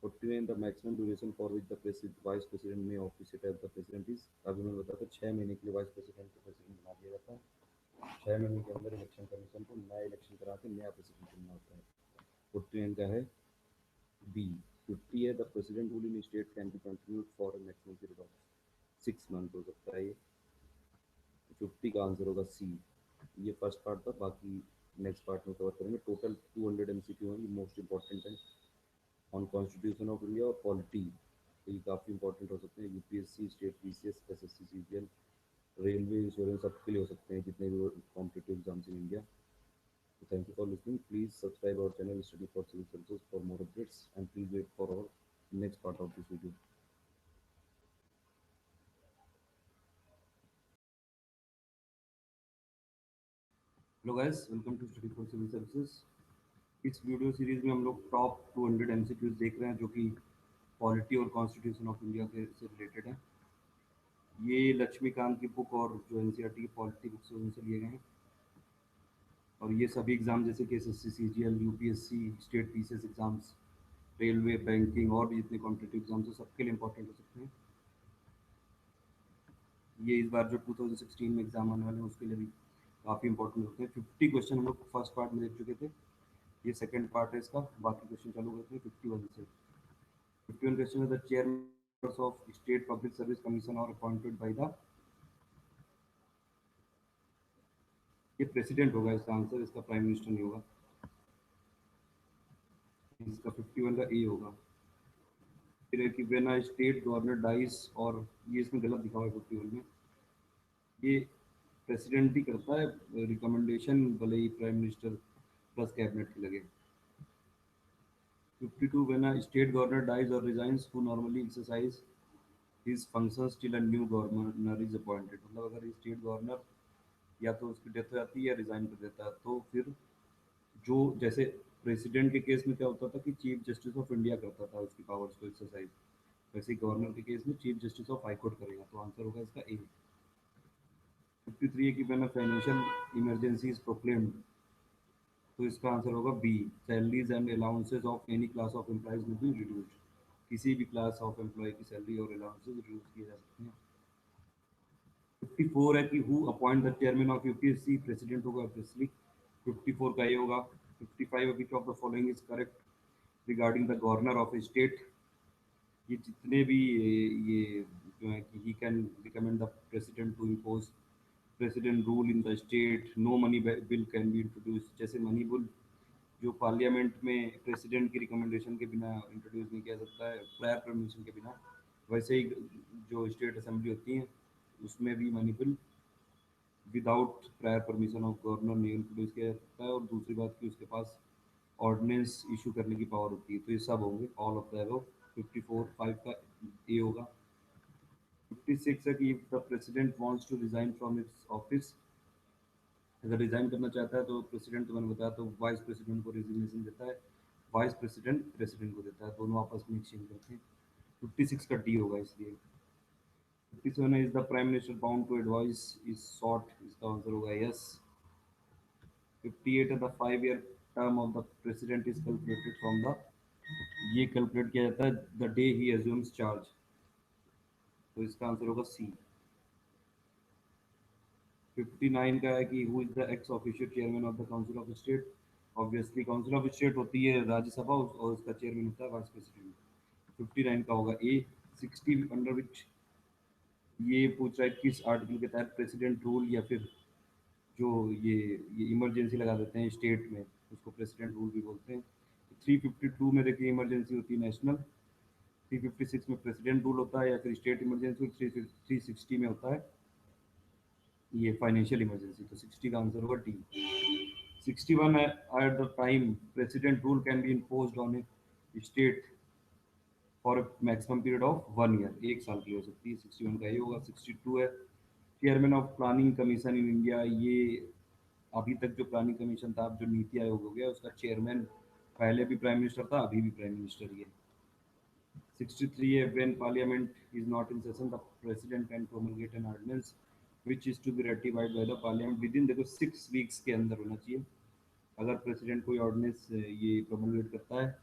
49 the maximum duration for which the vice president में office as the president is, अभी मैंने बताया था 6 महीने के लिए वाइस प्रेसिडेंट को प्रेसिडेंट बना दिया जाता है। 6 महीने के अंदर इलेक्शन कमीशन को नया इलेक्शन करा के नया प्रेसिडेंट चुनना होता है। 49 का है बी। 50 है the president rule in state can be continued for a maximum period of 6 month हो सकता है ये। 50 का आंसर होगा सी। ये फर्स्ट पार्ट था, बाकी नेक्स्ट पार्ट में कवर करेंगे। टोटल 200 एमसीक्यू हैं, ये मोस्ट इंपॉर्टेंट है। ऑन कॉन्स्टिट्यूशन ऑफ इंडिया और पॉलिटी, तो ये काफ़ी इंपॉर्टेंट हो सकते हैं। UPSC, state PCS, SSC, CGL, railway, insurance, सबके लिए हो सकते हैं जितने भी competitive exams in India. So thank you for listening. Please subscribe our channel Study for Civil Services for more updates, and please wait for our next part of this video. Hello guys, welcome to Study for Civil Services. इस video series में हम लोग top 200 MCQs देख रहे हैं जो कि polity और कॉन्स्टिट्यूशन ऑफ इंडिया के से रिलेटेड है। ये लक्ष्मीकांत की बुक और जो एनसीईआरटी की पॉलिटी बुक से उनसे लिए गए हैं। और ये सभी एग्जाम जैसे कि SSC, CGL, UPSC, state PCS exams, railway, banking और भी जितने कॉम्पिटेटिव एग्जाम्स हैं सबके लिए इंपॉर्टेंट हो सकते हैं। ये इस बार जो 2016 में एग्जाम आने वाले हैं उसके लिए भी काफ़ी इंपॉर्टेंट होते हैं। 50 क्वेश्चन हम लोग फर्स्ट पार्ट में देख चुके थे, ये सेकंड पार्ट है इसका। बाकी क्वेश्चन चालू करते हैं 51 से। 51 क्वेश्चन है the chairman of state public service commission और अपॉइंटेड बाय द, ये प्रेसिडेंट होगा इसका आंसर, इसका प्राइम मिनिस्टर नहीं होगा। इसका 51 का ए होगा। फिर है कि when a state governor dies, और ये इसमें गलत दिखा हुआ है 51 में, ये प्रेसिडेंट ही करता है रिकमेंडेशन, भले ही प्राइम मिनिस्टर प्लस कैबिनेट के लगे। 52 when a state governor dies or resigns who normally exercise his functions till a new governor is appointed, मतलब अगर स्टेट गवर्नर या तो उसकी डेथ हो जाती है या रिजाइन कर देता है तो फिर जो, जैसे प्रेसिडेंट के केस में क्या होता था कि चीफ जस्टिस ऑफ इंडिया करता था उसकी पावर्स को एक्सरसाइज, वैसे ही गवर्नर के केस में chief justice of high court करेगा। तो आंसर होगा इसका ए। 53 है कि when a financial emergency is proclaimed, तो इसका आंसर होगा B. Salaries and allowances of any class of employees will be reduced, किसी भी क्लास ऑफ एम्प्लॉय की सैलरी और अलाउंसेज रिड्यूस किए जा सकते हैं। 54 है कि who appoint the chairman of UPSC, president होगा ऑब्वियसली। 54 का ये होगा। 55 which of the following is correct regarding the governor of a state, ये जितने भी ये जो है कि he can recommend the president to impose president rule in the state, no money bill can be introduce, जैसे मनी बिल जो parliament में प्रेसिडेंट की रिकमेंडेशन के बिना इंट्रोड्यूस नहीं किया सकता है, प्रायर परमिशन के बिना, वैसे ही जो स्टेट असेंबली होती है उसमें भी money bill without prior permission of governor नहीं इंट्रोड्यूस किया जा सकता है। और दूसरी बात कि उसके पास ऑर्डिनेंस इशू करने की पावर होती है। तो ये सब होंगे ऑल ऑफ द अबव। 54 5 का ए होगा। 56 है कि the president wants to resign from his office, अगर रिजाइन करना चाहता है तो प्रेसिडेंट, तो मैंने बताया, तो वाइस प्रेसिडेंट को रिजिग्नेशन देता है, वाइस प्रेसिडेंट प्रेसिडेंट को देता है, दोनों आपस में एक्सचेंज करते हैं। 56 का डी होगा इसलिए। 57 है is the prime minister bound to advise is sought, इसका आंसर होगा यस। 58 है the 5 year term of the president is calculated from the, ये कैलकुलेट किया जाता है the day he assumes charge, तो इसका आंसर होगा सी। 59 का है कि who is the ex officio chairman of the council of state, obviously council of state होती है राज्यसभा और उसका चेयरमैन होता है वाइस प्रेसिडेंट। 59 का होगा ए। 60 अंडर विच, ये पूछ रहा है किस आर्टिकल के तहत प्रेसिडेंट रूल या फिर जो ये इमरजेंसी लगा देते हैं स्टेट में उसको प्रेसिडेंट रूल भी बोलते हैं। 352 में देखिए इमरजेंसी होती है नेशनल। 356 में प्रेसिडेंट रूल होता है या फिर स्टेट इमरजेंसी। 360 में होता है ये फाइनेंशियल इमरजेंसी। तो 60 का आंसर होगा डी। 61 है at the time president rule can be imposed on A state, for maximum period of 1 year, 1 साल के लिए हो सकती है। 61 का ये होगा। 62 है chairman of planning commission in India. ये अभी तक जो प्लानिंग कमीशन था, अब जो नीति आयोग हो गया, उसका चेयरमैन पहले भी प्राइम मिनिस्टर था, अभी भी प्राइम मिनिस्टर ही है। 63 है when parliament is not in session the president can promulgate an ordinance which is to be ratified by the parliament within, देखो 6 वीक्स के अंदर होना चाहिए। अगर प्रेसिडेंट कोई ऑर्डिनेंस ये प्रोमulgate करता है,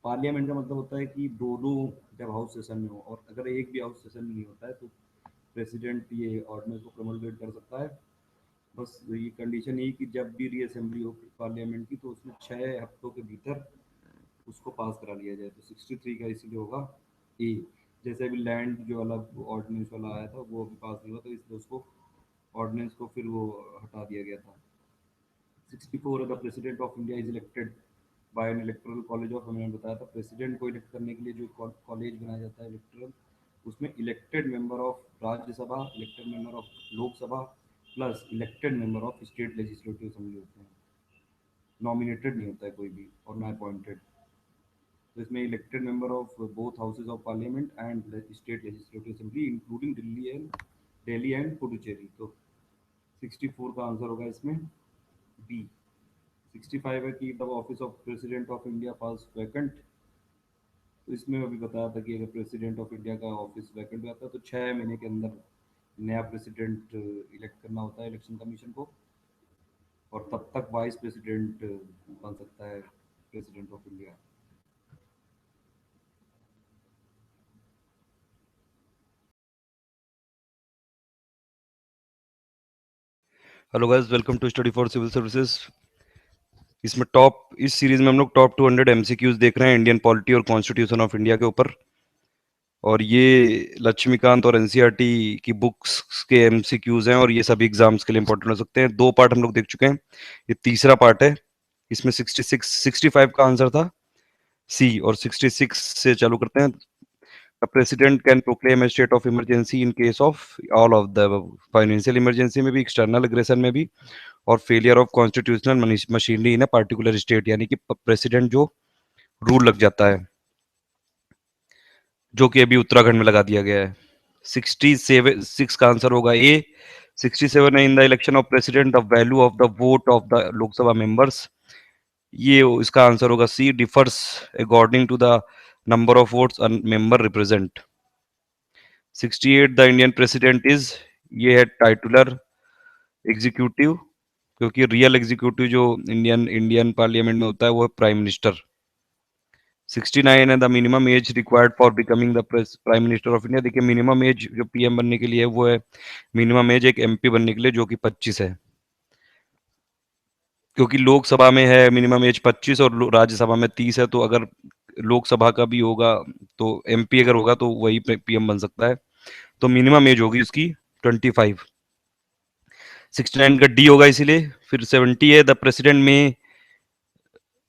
पार्लियामेंट का मतलब होता है कि दोनों जब हाउस सेशन में हो, और अगर एक भी हाउस सेशन में नहीं होता है तो प्रेसिडेंट ये ऑर्डिनेंस को प्रोमulgate कर सकता है। बस ये कंडीशन यही कि जब भी रीअसेंबली हो पार्लियामेंट की, तो उसमें 6 हफ्तों के भीतर उसको पास करा लिया जाए। तो 63 का इसीलिए होगा ए। जैसे अभी लैंड जो अलग ऑर्डिनेंस वाला आया था, वो अभी पास नहीं हुआ, तो इसलिए उसको ऑर्डिनेंस को फिर वो हटा दिया गया था। 64 the president of India is elected by N electoral college of, मैंने बताया था प्रेसिडेंट को इलेक्ट करने के लिए जो कॉलेज बनाया जाता है इलेक्टोरल, उसमें elected member of Rajya Sabha, elected member of Lok Sabha, plus elected member of state legislative assembly होते हैं। नॉमिनेटेड नहीं होता है कोई भी, और ना अपॉइंटेड। तो इसमें elected member of both houses of parliament and state legislative assembly including Delhi and Puducherry. तो 64 का आंसर होगा इसमें बी। 65 है कि the office of president of India falls vacant. तो इसमें अभी बताया था कि अगर प्रेसिडेंट ऑफ इंडिया का ऑफिस वैकेंट हो जाता है तो 6 महीने के अंदर नया प्रेसिडेंट इलेक्ट करना होता है इलेक्शन कमीशन को, और तब तक वाइस प्रेसिडेंट बन सकता है president of India. Hello guys, welcome to study for civil services. इसमें टॉप इस सीरीज में हम लोग टॉप 200 एमसीक्यूज देख रहे हैं इंडियन पॉलिटी और कॉन्स्टिट्यूशन ऑफ इंडिया के ऊपर। और ये लक्ष्मीकांत और एनसीईआरटी की बुक्स के एमसीक्यूज हैं और ये सभी एग्जाम्स के लिए इंपॉर्टेंट हो सकते हैं। 2 पार्ट हम लोग देख चुके हैं, ये तीसरा पार्ट है। इसमें 65 का आंसर था सी, और 66 से चालू करते हैं। The president can proclaim A state of emergency in case of all of the financial emergency में भी, एक्सटर्नल एग्रेशन में भी, और failure of constitutional machinery in a particular state, यानी कि प्रेसिडेंट जो रूल लग जाता है, जो कि अभी उत्तराखंड में लगा दिया गया है। 67 का आंसर होगा ए। 67 है in the election of president the value of the vote of the Lok Sabha members. ये इसका आंसर होगा C, differs according to the number of votes a member represent. 68 the Indian president is, ये है titular executive, क्योंकि real executive जो Indian Indian parliament में होता है वो है प्राइम मिनिस्टर। 69 है the minimum age required for becoming the prime minister of India. देखिए मिनिमम एज जो पीएम बनने के लिए है वो है मिनिमम एज एक एमपी बनने के लिए, जो कि 25 है। क्योंकि लोकसभा में है मिनिमम एज 25 और राज्यसभा में 30 है, तो अगर लोकसभा का भी होगा तो एमपी अगर होगा तो वही पीएम बन सकता है। तो मिनिमम एज होगी उसकी 25। 69 का डी होगा इसीलिए। फिर 70 है द प्रेसिडेंट में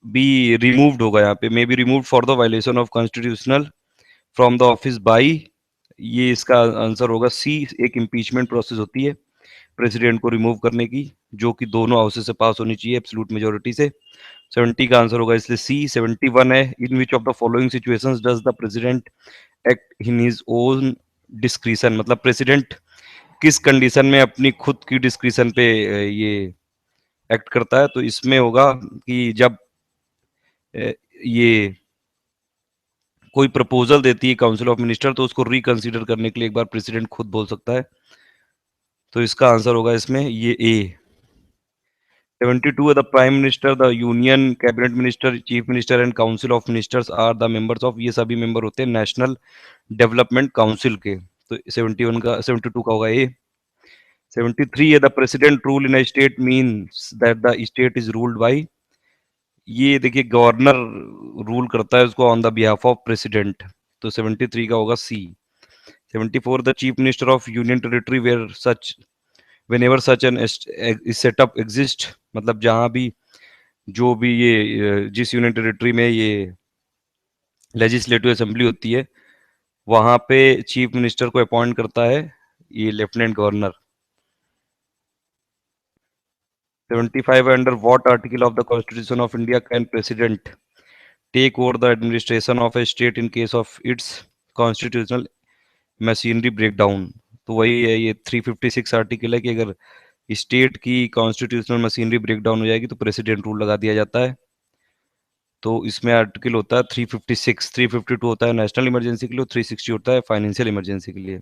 बी रिमूव्ड होगा, यहाँ पे may be removed for the violation of constitutional from the office by, ये इसका आंसर होगा सी। एक इम्पीचमेंट प्रोसेस होती है प्रेसिडेंट को रिमूव करने की, जो कि दोनों हाउसेस से पास होनी चाहिए एब्सोल्यूट मेजोरिटी से। 70 का आंसर होगा इसलिए सी। 71 है in which of the following situations does the president act in his own discretion, मतलब प्रेसिडेंट किस कंडीशन में अपनी खुद की डिस्क्रिशन पे ये एक्ट करता है। तो इसमें होगा कि जब ये कोई प्रपोजल देती है काउंसिल ऑफ मिनिस्टर, तो उसको रिकंसीडर करने के लिए एक बार प्रेसिडेंट खुद बोल सकता है। तो इसका आंसर होगा इसमें ये ए। 72 है the prime minister the union cabinet minister chief minister and council of ministers are the members of, ये सभी मेंबर होते हैं नेशनल डेवलपमेंट काउंसिल के। तो 71 का 72 का होगा ए। 73 है the president rule in a state means that the state is ruled by, ये देखिए गवर्नर रूल करता है उसको on the behalf of president. तो 73 का होगा C. 74 the chief minister of union territory where such whenever such an setup exist, मतलब जहां भी जो भी ये जिस यूनियन टेरिटरी में ये लेजिस्लेटिव असेंबली होती है, वहां पे चीफ मिनिस्टर को अपॉइंट करता है ये lieutenant governor. 75 under what article of the constitution of India can president take over the administration of a state in case of its constitutional machinery breakdown. तो वही है, ये 356 आर्टिकल है कि अगर स्टेट की कॉन्स्टिट्यूशनल मशीनरी ब्रेकडाउन हो जाएगी तो प्रेसिडेंट रूल लगा दिया जाता है। तो इसमें आर्टिकल होता है 356, 352 होता है नेशनल इमरजेंसी के लिए, 360 होता है फाइनेंशियल इमरजेंसी के लिए।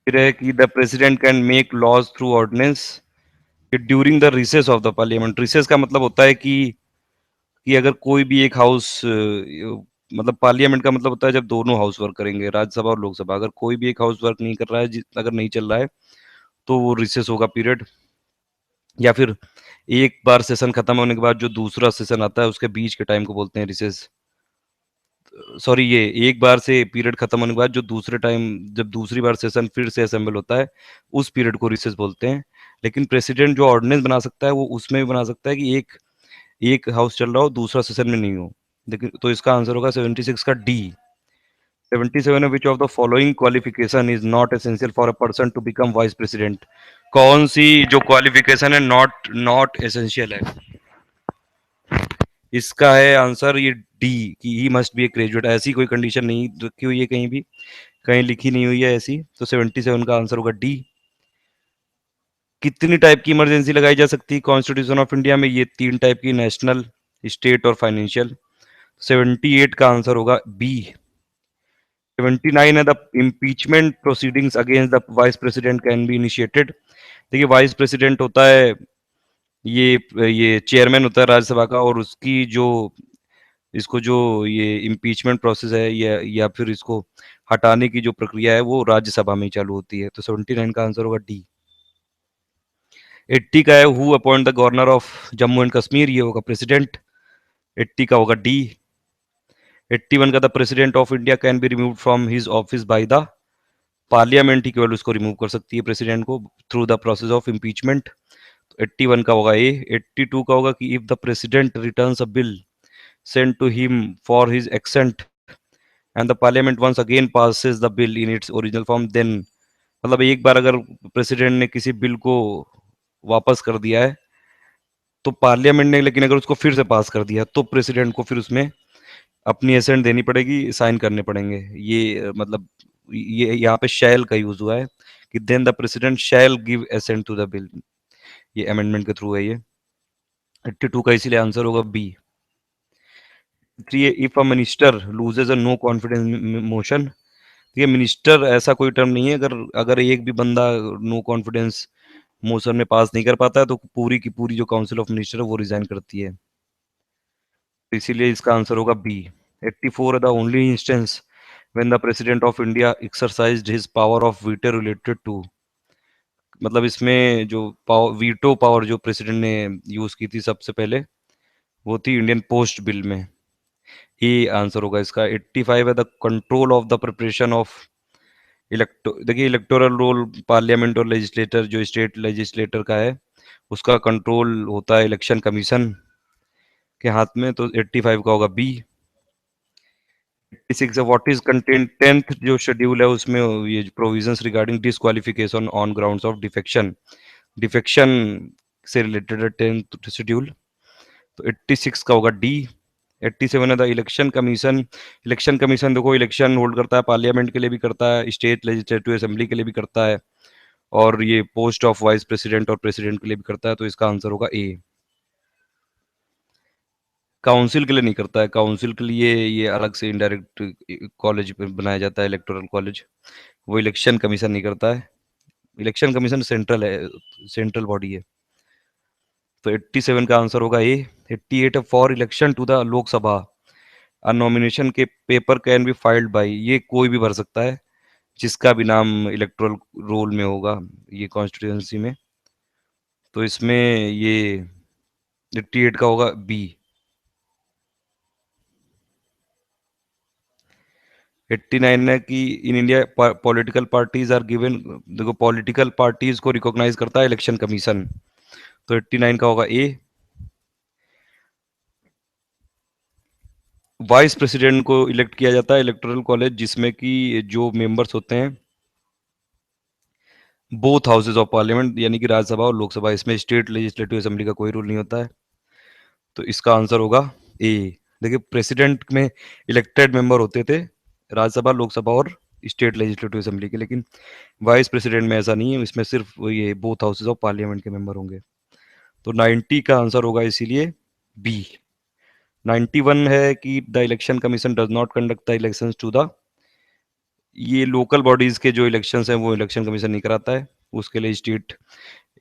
फिर है कि the president can make laws through ordinance during the recess of the parliament. Recess का मतलब होता है कि अगर कोई भी एक हाउस, मतलब पार्लियामेंट का मतलब होता है जब दोनों हाउस वर्क करेंगे, राज्यसभा और लोकसभा, अगर कोई भी एक हाउस वर्क नहीं कर रहा है, अगर नहीं चल रहा है, तो वो रिसेस होगा पीरियड। या फिर एक बार सेशन खत्म होने के बाद जो दूसरा सेशन आता है उसके बीच के टाइम को बोलते हैं रिसेस। सॉरी, ये एक बार से पीरियड खत्म होने के बाद जो दूसरे टाइम, जब दूसरी बार सेशन फिर से असेंबल होता है, उस पीरियड को रिसेस बोलते हैं। लेकिन प्रेसिडेंट जो ऑर्डिनेंस बना सकता है वो उसमें भी बना सकता है कि एक एक हाउस चल रहा हो, दूसरा सेशन में नहीं हो। लेकिन तो इसका आंसर होगा 76 का D. 77 which of the following qualification is not essential for a person to become vice president. कौन सी जो क्वालिफिकेशन है नॉट नॉट एसेंशियल है? इसका है आंसर ये डी, कि he must be A graduate. ऐसी कोई कंडीशन नहीं रखी हुई है कहीं भी, कहीं लिखी नहीं हुई है ऐसी। तो 77 का आंसर होगा डी। कितनी टाइप की इमरजेंसी लगाई जा सकती है कॉन्स्टिट्यूशन ऑफ इंडिया में? ये 3 टाइप की, नेशनल, स्टेट और फाइनेंशियल। 78 का आंसर होगा बी। 79 है the impeachment proceedings against the vice president can be initiated. देखिए, वाइस प्रेसिडेंट होता है, ये चेयरमैन होता है राज्यसभा का, और उसकी जो इसको जो ये इम्पीचमेंट प्रोसेस है या फिर इसको हटाने की जो प्रक्रिया है वो राज्यसभा में ही चालू होती है। तो 79 का आंसर होगा डी। 80 का है who appoint the governor of Jammu and Kashmir, ये होगा प्रेसिडेंट। 80 का होगा डी। 81 का the president of India can be remove from his office by the parliament ही केवल उसको रिमूव कर सकती है प्रेसिडेंट को through the process of impeachment. तो 81 का होगा ए। 82 का होगा कि if the president returns a bill send to him for his assent and the parliament once again passes the bill in its original form then, मतलब एक बार अगर president ने किसी बिल को वापस कर दिया है तो पार्लियामेंट ने, लेकिन अगर उसको फिर से पास कर दिया तो प्रेसिडेंट को फिर उसमें अपनी एसेंट देनी पड़ेगी, साइन करने पड़ेंगे। ये मतलब ये यहाँ पे शैल का यूज हुआ है कि then the president shall give assent to the bill. ये अमेंडमेंट के थ्रू है ये। 82 का इसीलिए आंसर होगा B. If a minister loses a no confidence motion. ये मिनिस्टर ऐसा कोई टर्म नहीं है, अगर अगर एक भी बंदा नो कॉन्फिडेंस मोशन में पास नहीं कर पाता है तो पूरी की पूरी जो काउंसिल ऑफ मिनिस्टर है वो रिजाइन करती है। तो इसीलिए इसका आंसर होगा B. 84 the only instance when the president of India exercised his power of veto related to, मतलब इसमें जो पावर, वीटो पावर जो प्रेसिडेंट ने यूज की थी सबसे पहले, वो थी इंडियन पोस्ट बिल में। ये आंसर होगा इसका। 85 है the control of the preparation of electo, देखिए इलेक्टोरल रोल पार्लियामेंट और लेजिस्लेटर, जो स्टेट लेजिस्लेटर का है उसका कंट्रोल होता है इलेक्शन कमीशन के हाथ में। तो 85 का होगा B. 86 what is content 10th जो शेड्यूल है उसमें ये provisions regarding disqualification on grounds of defection, defection से रिलेटेड है 10th शेड्यूल। तो 86 का होगा डी। 87 है the election commission. Election commission देखो इलेक्शन होल्ड करता है, पार्लियामेंट के लिए भी करता है, स्टेट लेजिस्लेटिव असेंबली के लिए भी करता है, और ये पोस्ट ऑफ वाइस प्रेसिडेंट और प्रेसिडेंट के लिए भी करता है। तो इसका आंसर होगा ए। काउंसिल के लिए नहीं करता है, काउंसिल के लिए ये अलग से इनडायरेक्ट कॉलेज बनाया जाता है, इलेक्टोरल कॉलेज। वो इलेक्शन कमीशन नहीं करता है। इलेक्शन कमीशन सेंट्रल है, सेंट्रल बॉडी है। तो 87 का आंसर होगा A. 88 for election to the Lok Sabha a nomination के paper can be filed by, ये कोई भी भर सकता है जिसका भी नाम इलेक्टोरल रोल में होगा ये कॉन्स्टिट्यूंसी में। तो इसमें ये 88 का होगा बी। 89 है कि in India political parties are given, देखो पॉलिटिकल पार्टीज को रिकॉग्नाइज करता है इलेक्शन कमीशन। तो 89 का होगा ए। वाइस प्रेसिडेंट को इलेक्ट किया जाता है इलेक्टोरल कॉलेज, जिसमें कि जो मेंबर्स होते हैं बोथ हाउसेज ऑफ पार्लियामेंट, यानी कि राज्यसभा और लोकसभा। इसमें स्टेट लेजिस्लेटिव असेंबली का कोई रोल नहीं होता है। तो इसका आंसर होगा ए। देखिए, प्रेसिडेंट में इलेक्टेड मेंबर होते थे राज्यसभा, लोकसभा और स्टेट लेजिस्लेटिव असेंबली के, लेकिन वाइस प्रेसिडेंट में ऐसा नहीं है, इसमें सिर्फ ये बोथ हाउसेज ऑफ पार्लियामेंट के मेंबर होंगे। तो 90 का आंसर होगा इसीलिए बी। 91 है कि the election commission does not conduct the elections to the, ये लोकल बॉडीज के जो इलेक्शंस हैं वो इलेक्शन कमीशन नहीं कराता है, उसके लिए स्टेट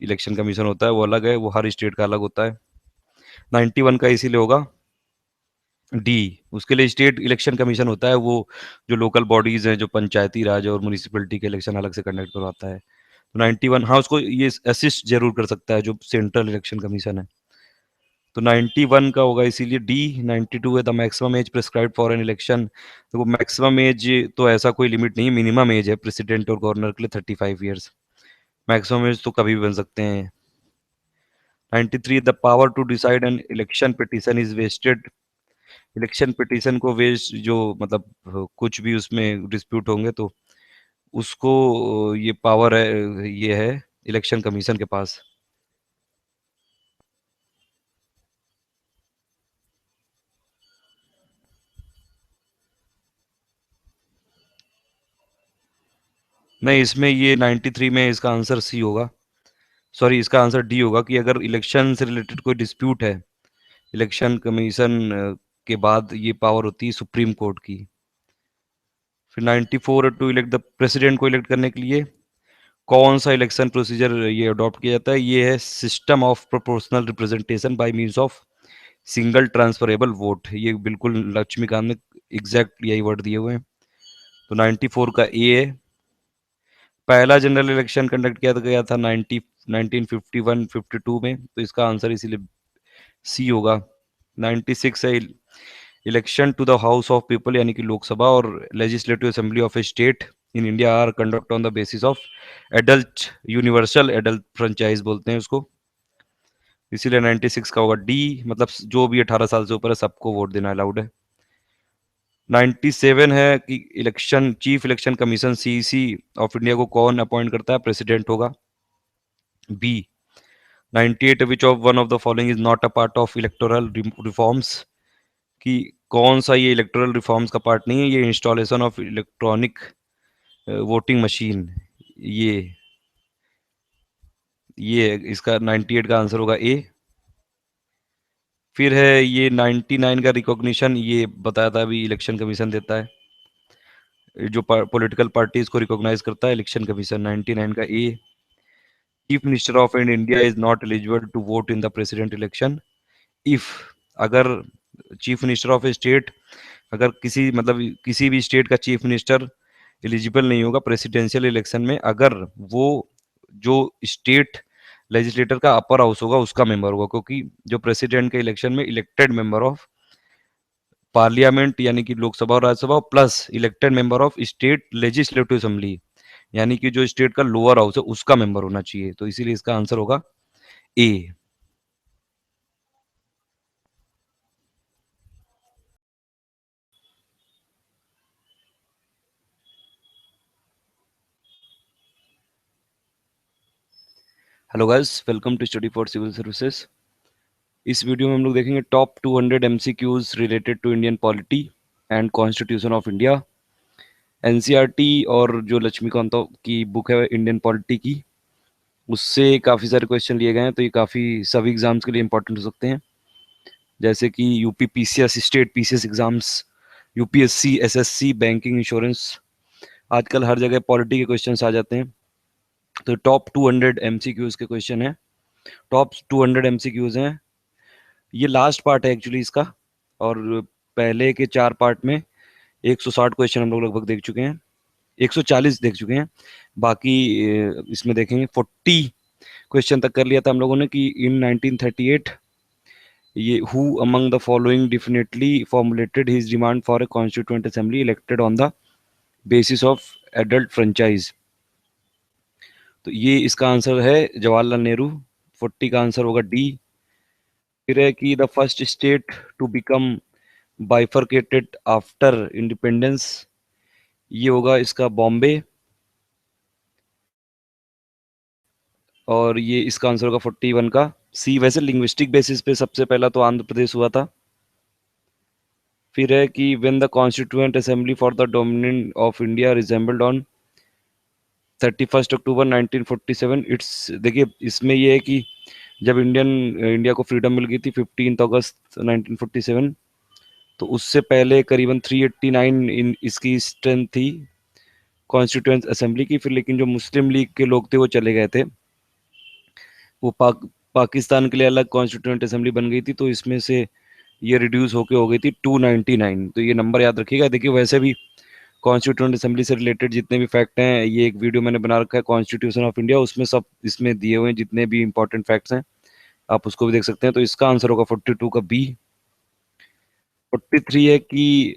इलेक्शन कमीशन होता है, वो अलग है, वो हर स्टेट का अलग होता है। 91 का इसीलिए होगा डी, उसके लिए स्टेट इलेक्शन कमीशन होता है, वो जो लोकल बॉडीज हैं, जो पंचायती राज और म्यूनिसिपैलिटी के इलेक्शन अलग से कंडक्ट करवाता है। तो 91, हाँ, उसको ये असिस्ट जरूर कर सकता है जो सेंट्रल इलेक्शन कमीशन है। तो 91 का होगा इसीलिए डी। 92 है the maximum age prescribed for an election. तो मैक्सिमम एज तो ऐसा कोई लिमिट नहीं है, मिनिमम एज है प्रेसिडेंट और गवर्नर के लिए 35 ईयर्स। मैक्सिमम एज तो कभी भी बन सकते हैं। 93 the power to decide an election petition is vested. Election petition को वेस्ट, जो मतलब कुछ भी उसमें डिस्प्यूट होंगे तो उसको ये पावर है, ये है इलेक्शन कमीशन के पास। नहीं, इसमें ये 93 में इसका आंसर सी होगा, सॉरी इसका आंसर डी होगा, कि अगर इलेक्शन से रिलेटेड कोई डिस्प्यूट है, इलेक्शन कमीशन के बाद ये पावर होती है सुप्रीम कोर्ट की। फिर 94 टू इलेक्ट द प्रेसिडेंट को इलेक्ट करने के लिए कौन सा इलेक्शन प्रोसीजर ये अडॉप्ट किया जाता है, ये है system of proportional representation by means of single transferable vote. ये बिल्कुल लक्ष्मीकांत ने एग्जैक्ट यही वर्ड दिए हुए हैं। तो 94 का ए है। पहला जनरल इलेक्शन कंडक्ट किया गया था 1951-52 में, तो इसका आंसर इसीलिए सी होगा। 96 है election to the house of people, यानी कि लोकसभा और legislative assembly of a state in India are conduct on the basis of adult, universal adult franchise बोलते हैं उसको, इसीलिए 96 का होगा डी, मतलब जो भी 18 साल से ऊपर है सबको वोट देना अलाउड है। 97 है कि election chief election commission CEC of India को कौन अपॉइंट करता है, प्रेसिडेंट होगा, B. 98 which of one of the following is not a part of electoral reforms, कि कौन सा ये इलेक्टोरल रिफॉर्म्स का पार्ट नहीं है, ये installation of electronic voting machine, ये ये इसका 98 का आंसर होगा ए। फिर है ये 99 का रिकॉग्निशन, ये बताया था अभी, इलेक्शन कमीशन देता है, जो पॉलिटिकल पार्टीज को रिकॉग्नाइज करता है इलेक्शन कमीशन। 99 का A. Chief minister of India is not eligible to vote in the president election if, अगर chief minister of a state, अगर किसी मतलब किसी भी स्टेट का चीफ मिनिस्टर एलिजिबल नहीं होगा प्रेसिडेंशियल इलेक्शन में, अगर वो जो स्टेट लेजिस्लेटर का अपर हाउस होगा उसका मेंबर होगा, क्योंकि जो प्रेसिडेंट के इलेक्शन में इलेक्टेड मेंबर ऑफ पार्लियामेंट, यानी कि लोकसभा और Rajya Sabha, plus elected member of state legislative assembly, यानी कि जो स्टेट का लोअर हाउस है उसका मेंबर होना चाहिए, तो इसीलिए इसका आंसर होगा A. Hello guys, welcome to study for civil services. इस वीडियो में हम लोग देखेंगे top 200 MCQs related to Indian polity and constitution of India. NCERT और जो लक्ष्मीकांत की बुक है इंडियन पॉलिटी की, उससे काफ़ी सारे क्वेश्चन लिए गए हैं, तो ये काफ़ी सभी एग्जाम्स के लिए इंपॉर्टेंट हो सकते हैं, जैसे कि UP PCS, state PCS exams, UPSC, SSC, banking, insurance, आजकल हर जगह पॉलिटी के क्वेश्चन आ जाते हैं। तो टॉप 200 एमसीक्यूज के क्वेश्चन है, टॉप 200 एमसीक्यूज हैं। ये लास्ट पार्ट है एक्चुअली इसका, और पहले के 4 पार्ट में 160 क्वेश्चन हम लोग लगभग देख चुके हैं, 140 देख चुके हैं। बाकी इसमें देखेंगे 40 क्वेश्चन तक कर लिया था हम लोगों ने, कि इन 1938 ये who among the following definitely formulated his demand for a constituent assembly elected on the basis of adult franchise. तो ये इसका आंसर है जवाहरलाल नेहरू। 40 का आंसर होगा डी। फिर है कि the first state to become bifurcated after independence, ये होगा इसका बॉम्बे। और ये इसका आंसर होगा 41 का सी। वैसे लिंग्विस्टिक बेसिस पे सबसे पहला तो आंध्र प्रदेश हुआ था। फिर है कि when the constituent assembly for the dominant of India resembled on 31 October 1947। It's देखिए इसमें ये है कि जब इंडिया को फ्रीडम मिल गई थी 15 अगस्त 1947, तो उससे पहले करीबन 389 इन इसकी स्ट्रेंथ थी कॉन्स्टिट्यूएंट असेंबली की। फिर लेकिन जो मुस्लिम लीग के लोग थे वो चले गए थे, वो पाकिस्तान के लिए अलग कॉन्स्टिट्यूएंट असेंबली बन गई थी, तो इसमें से ये रिड्यूस होके हो गई थी 299। तो ये नंबर याद रखिएगा। देखिए वैसे भी कॉन्स्टिट्यूएंट असेंबली से रिलेटेड जितने भी फैक्ट हैं, ये एक वीडियो मैंने बना रखा है कॉन्स्टिट्यूशन ऑफ इंडिया, उसमें सब इसमें दिए हुए हैं जितने भी इंपॉर्टेंट फैक्ट्स हैं, आप उसको भी देख सकते हैं। तो इसका आंसर होगा 42 का बी। 43 है कि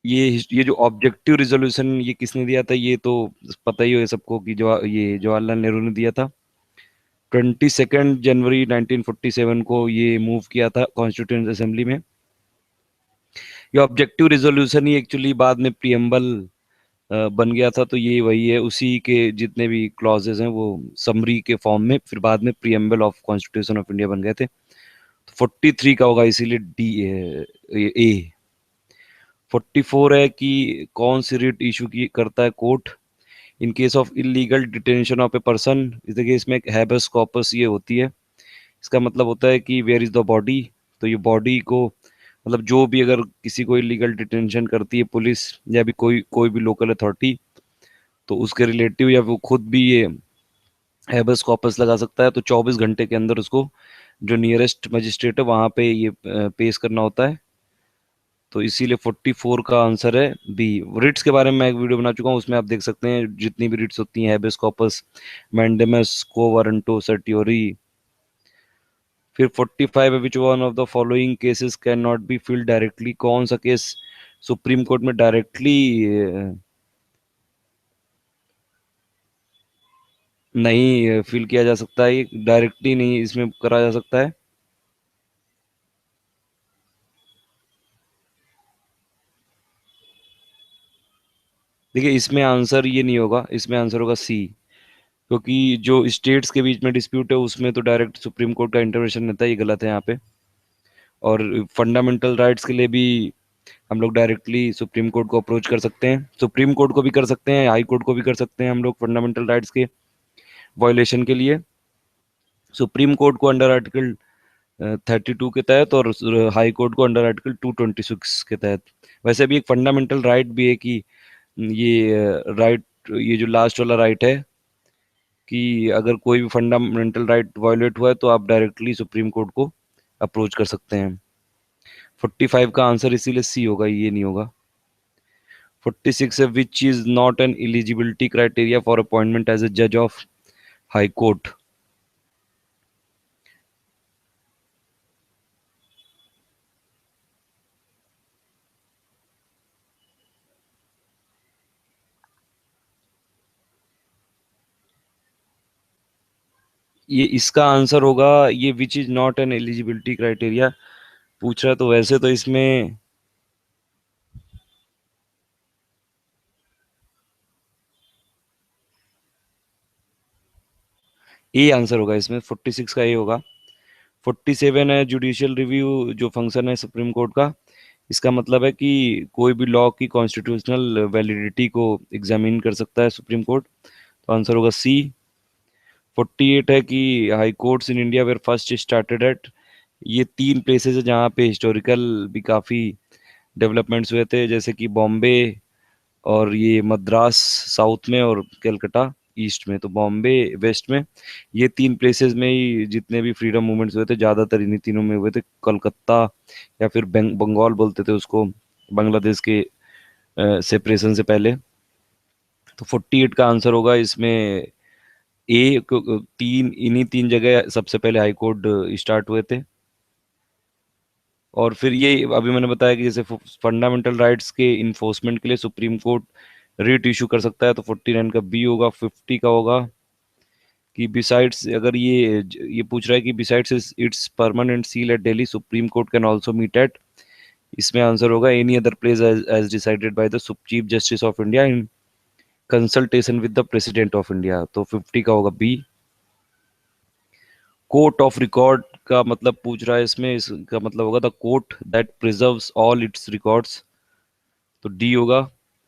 ये जो ऑब्जेक्टिव रिजोल्यूशन ये किसने दिया था, ये तो पता ही है सबको कि जो ये जवाहरलाल नेहरू ने दिया था। 22 जनवरी 1947 को ये मूव किया था कॉन्स्टिट्यूएंट असेंबली में। ये ऑब्जेक्टिव रिजोल्यूशन ही एक्चुअली बाद में प्रियम्बल बन गया था, तो ये वही है, उसी के जितने भी क्लॉजेज हैं वो समरी के फॉर्म में फिर बाद में preamble of constitution of India बन गए थे। तो 43 का होगा इसीलिए डी ए। 44 है कि कौन सी रिट इशू की करता है court in case of illegal detention of a person. देखिए इसमें एक हैबस कॉर्पस ये होती है, इसका मतलब होता है कि वेयर इज द बॉडी। तो ये बॉडी को मतलब जो भी अगर किसी को इलीगल डिटेंशन करती है पुलिस या भी कोई कोई भी लोकल अथॉरिटी, तो उसके रिलेटिव या वो खुद भी ये हैबस कॉर्पस लगा सकता है। तो 24 घंटे के अंदर उसको जो नियरेस्ट मजिस्ट्रेट है वहां पे ये पेश करना होता है। तो इसीलिए 44 का आंसर है बी। रिट्स के बारे में मैं एक वीडियो बना चुका हूँ, उसमें आप देख सकते हैं जितनी भी रिट्स होती हैं, हैबेस कॉर्पस, मैंडेमस, को वारंटो, सर्टियोरी। फिर 45 है which one of the following cases can not be filled directly. कौन सा केस सुप्रीम कोर्ट में डायरेक्टली नहीं फिल किया जा सकता है, ये डायरेक्टली नहीं इसमें करा जा सकता है। देखिए इसमें आंसर ये नहीं होगा, इसमें आंसर होगा सी, क्योंकि जो स्टेट्स के बीच में डिस्प्यूट है उसमें तो डायरेक्ट सुप्रीम कोर्ट का इंटरवेंशन रहता है, ये गलत है यहाँ पे। और फंडामेंटल राइट्स के लिए भी हम लोग डायरेक्टली सुप्रीम कोर्ट को अप्रोच कर सकते हैं, सुप्रीम कोर्ट को भी कर सकते हैं, हाई कोर्ट को भी कर सकते हैं हम लोग फंडामेंटल राइट्स के वायलेशन के लिए। सुप्रीम कोर्ट को अंडर आर्टिकल 32 के तहत और हाई कोर्ट को अंडर आर्टिकल 226 के तहत। वैसे भी एक फंडामेंटल राइट भी है कि ये राइट, ये जो लास्ट वाला राइट है कि अगर कोई भी फंडामेंटल राइट वायोलेट हुआ है तो आप डायरेक्टली सुप्रीम कोर्ट को अप्रोच कर सकते हैं। 45 का आंसर इसीलिए सी होगा, ये नहीं होगा। 46 है which is not an eligibility criteria for appointment as a जज ऑफ हाई कोर्ट। ये इसका आंसर होगा ये which is not an eligibility criteria पूछ रहा है, तो वैसे तो इसमें ए आंसर होगा, इसमें 46 का ए होगा। 47 है जुडिशियल रिव्यू जो फंक्शन है सुप्रीम कोर्ट का, इसका मतलब है कि कोई भी लॉ की कॉन्स्टिट्यूशनल वैलिडिटी को एग्जामिन कर सकता है सुप्रीम कोर्ट, तो आंसर होगा सी। 48 है कि high courts in India were first started at. ये तीन प्लेसेस है जहाँ पे हिस्टोरिकल भी काफ़ी डेवलपमेंट्स हुए थे, जैसे कि बॉम्बे और ये मद्रास साउथ में और कलकत्ता ईस्ट में। तो बॉम्बे वेस्ट में, ये तीन प्लेसेस में ही जितने भी फ्रीडम मूवमेंट्स हुए थे ज़्यादातर इन्हीं तीनों में हुए थे। कलकत्ता या फिर बंगाल बोलते थे उसको, बांग्लादेश के सेपरेशन से पहले। तो 48 का आंसर होगा इसमें ए। तीन इन्हीं तीन जगह सबसे पहले हाई कोर्ट स्टार्ट हुए थे। और फिर ये अभी मैंने बताया कि जैसे फंडामेंटल राइट्स के इन्फोर्समेंट के लिए सुप्रीम कोर्ट रिट इशू कर सकता है, तो 49 का बी होगा। 50 का होगा कि बिसाइड्स, अगर ये पूछ रहा है कि besides its permanent seal at Delhi supreme court can also meet at. इसमें आंसर होगा any other place as decided by the chief justice of India in consultation with the president of India, तो 50 का होगा बी। कोर्ट ऑफ रिकॉर्ड का मतलब पूछ रहा है इसमें, इसका मतलब होगा the court that preserves all it's records, तो डी होगा।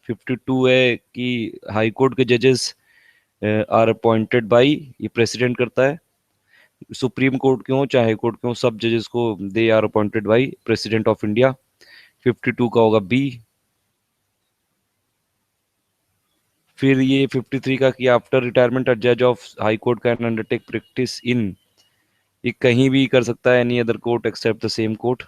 52 है कि हाई कोर्ट के जजेस आर अपॉइंटेड बाई, ये प्रेसिडेंट करता है। सुप्रीम कोर्ट के हो चाहे हाई कोर्ट के हो, सब जजेस को they are appointed by president of India. 52 का होगा बी। फिर ये 53 का कि आफ्टर रिटायरमेंट अ जज of high court can undertake practice in, ये कहीं भी कर सकता है, any other court except the same court.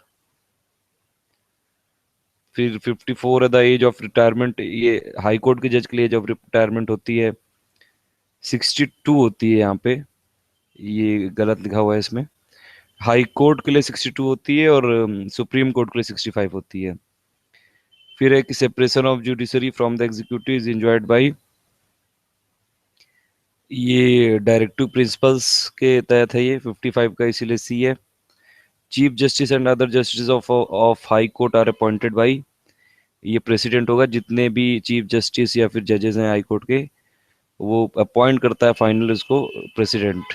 फिर 54 है द एज ऑफ रिटायरमेंट, ये हाई कोर्ट के जज के लिए एज ऑफ रिटायरमेंट होती है 62 होती है यहाँ पे, ये गलत लिखा हुआ है इसमें। हाई कोर्ट के लिए 62 होती है और सुप्रीम कोर्ट के लिए 65 होती है। फिर है कि separation of judiciary from the executive is enjoyed by, ये डायरेक्टिव प्रिंसिपल्स के तहत है, ये 55 का इसीलिए सी है। Chief justice and other justice of high court are appointed by, ये प्रेसिडेंट होगा, जितने भी चीफ जस्टिस या फिर जजेस हैं हाई कोर्ट के वो अपॉइंट करता है फाइनल इसको प्रेसिडेंट।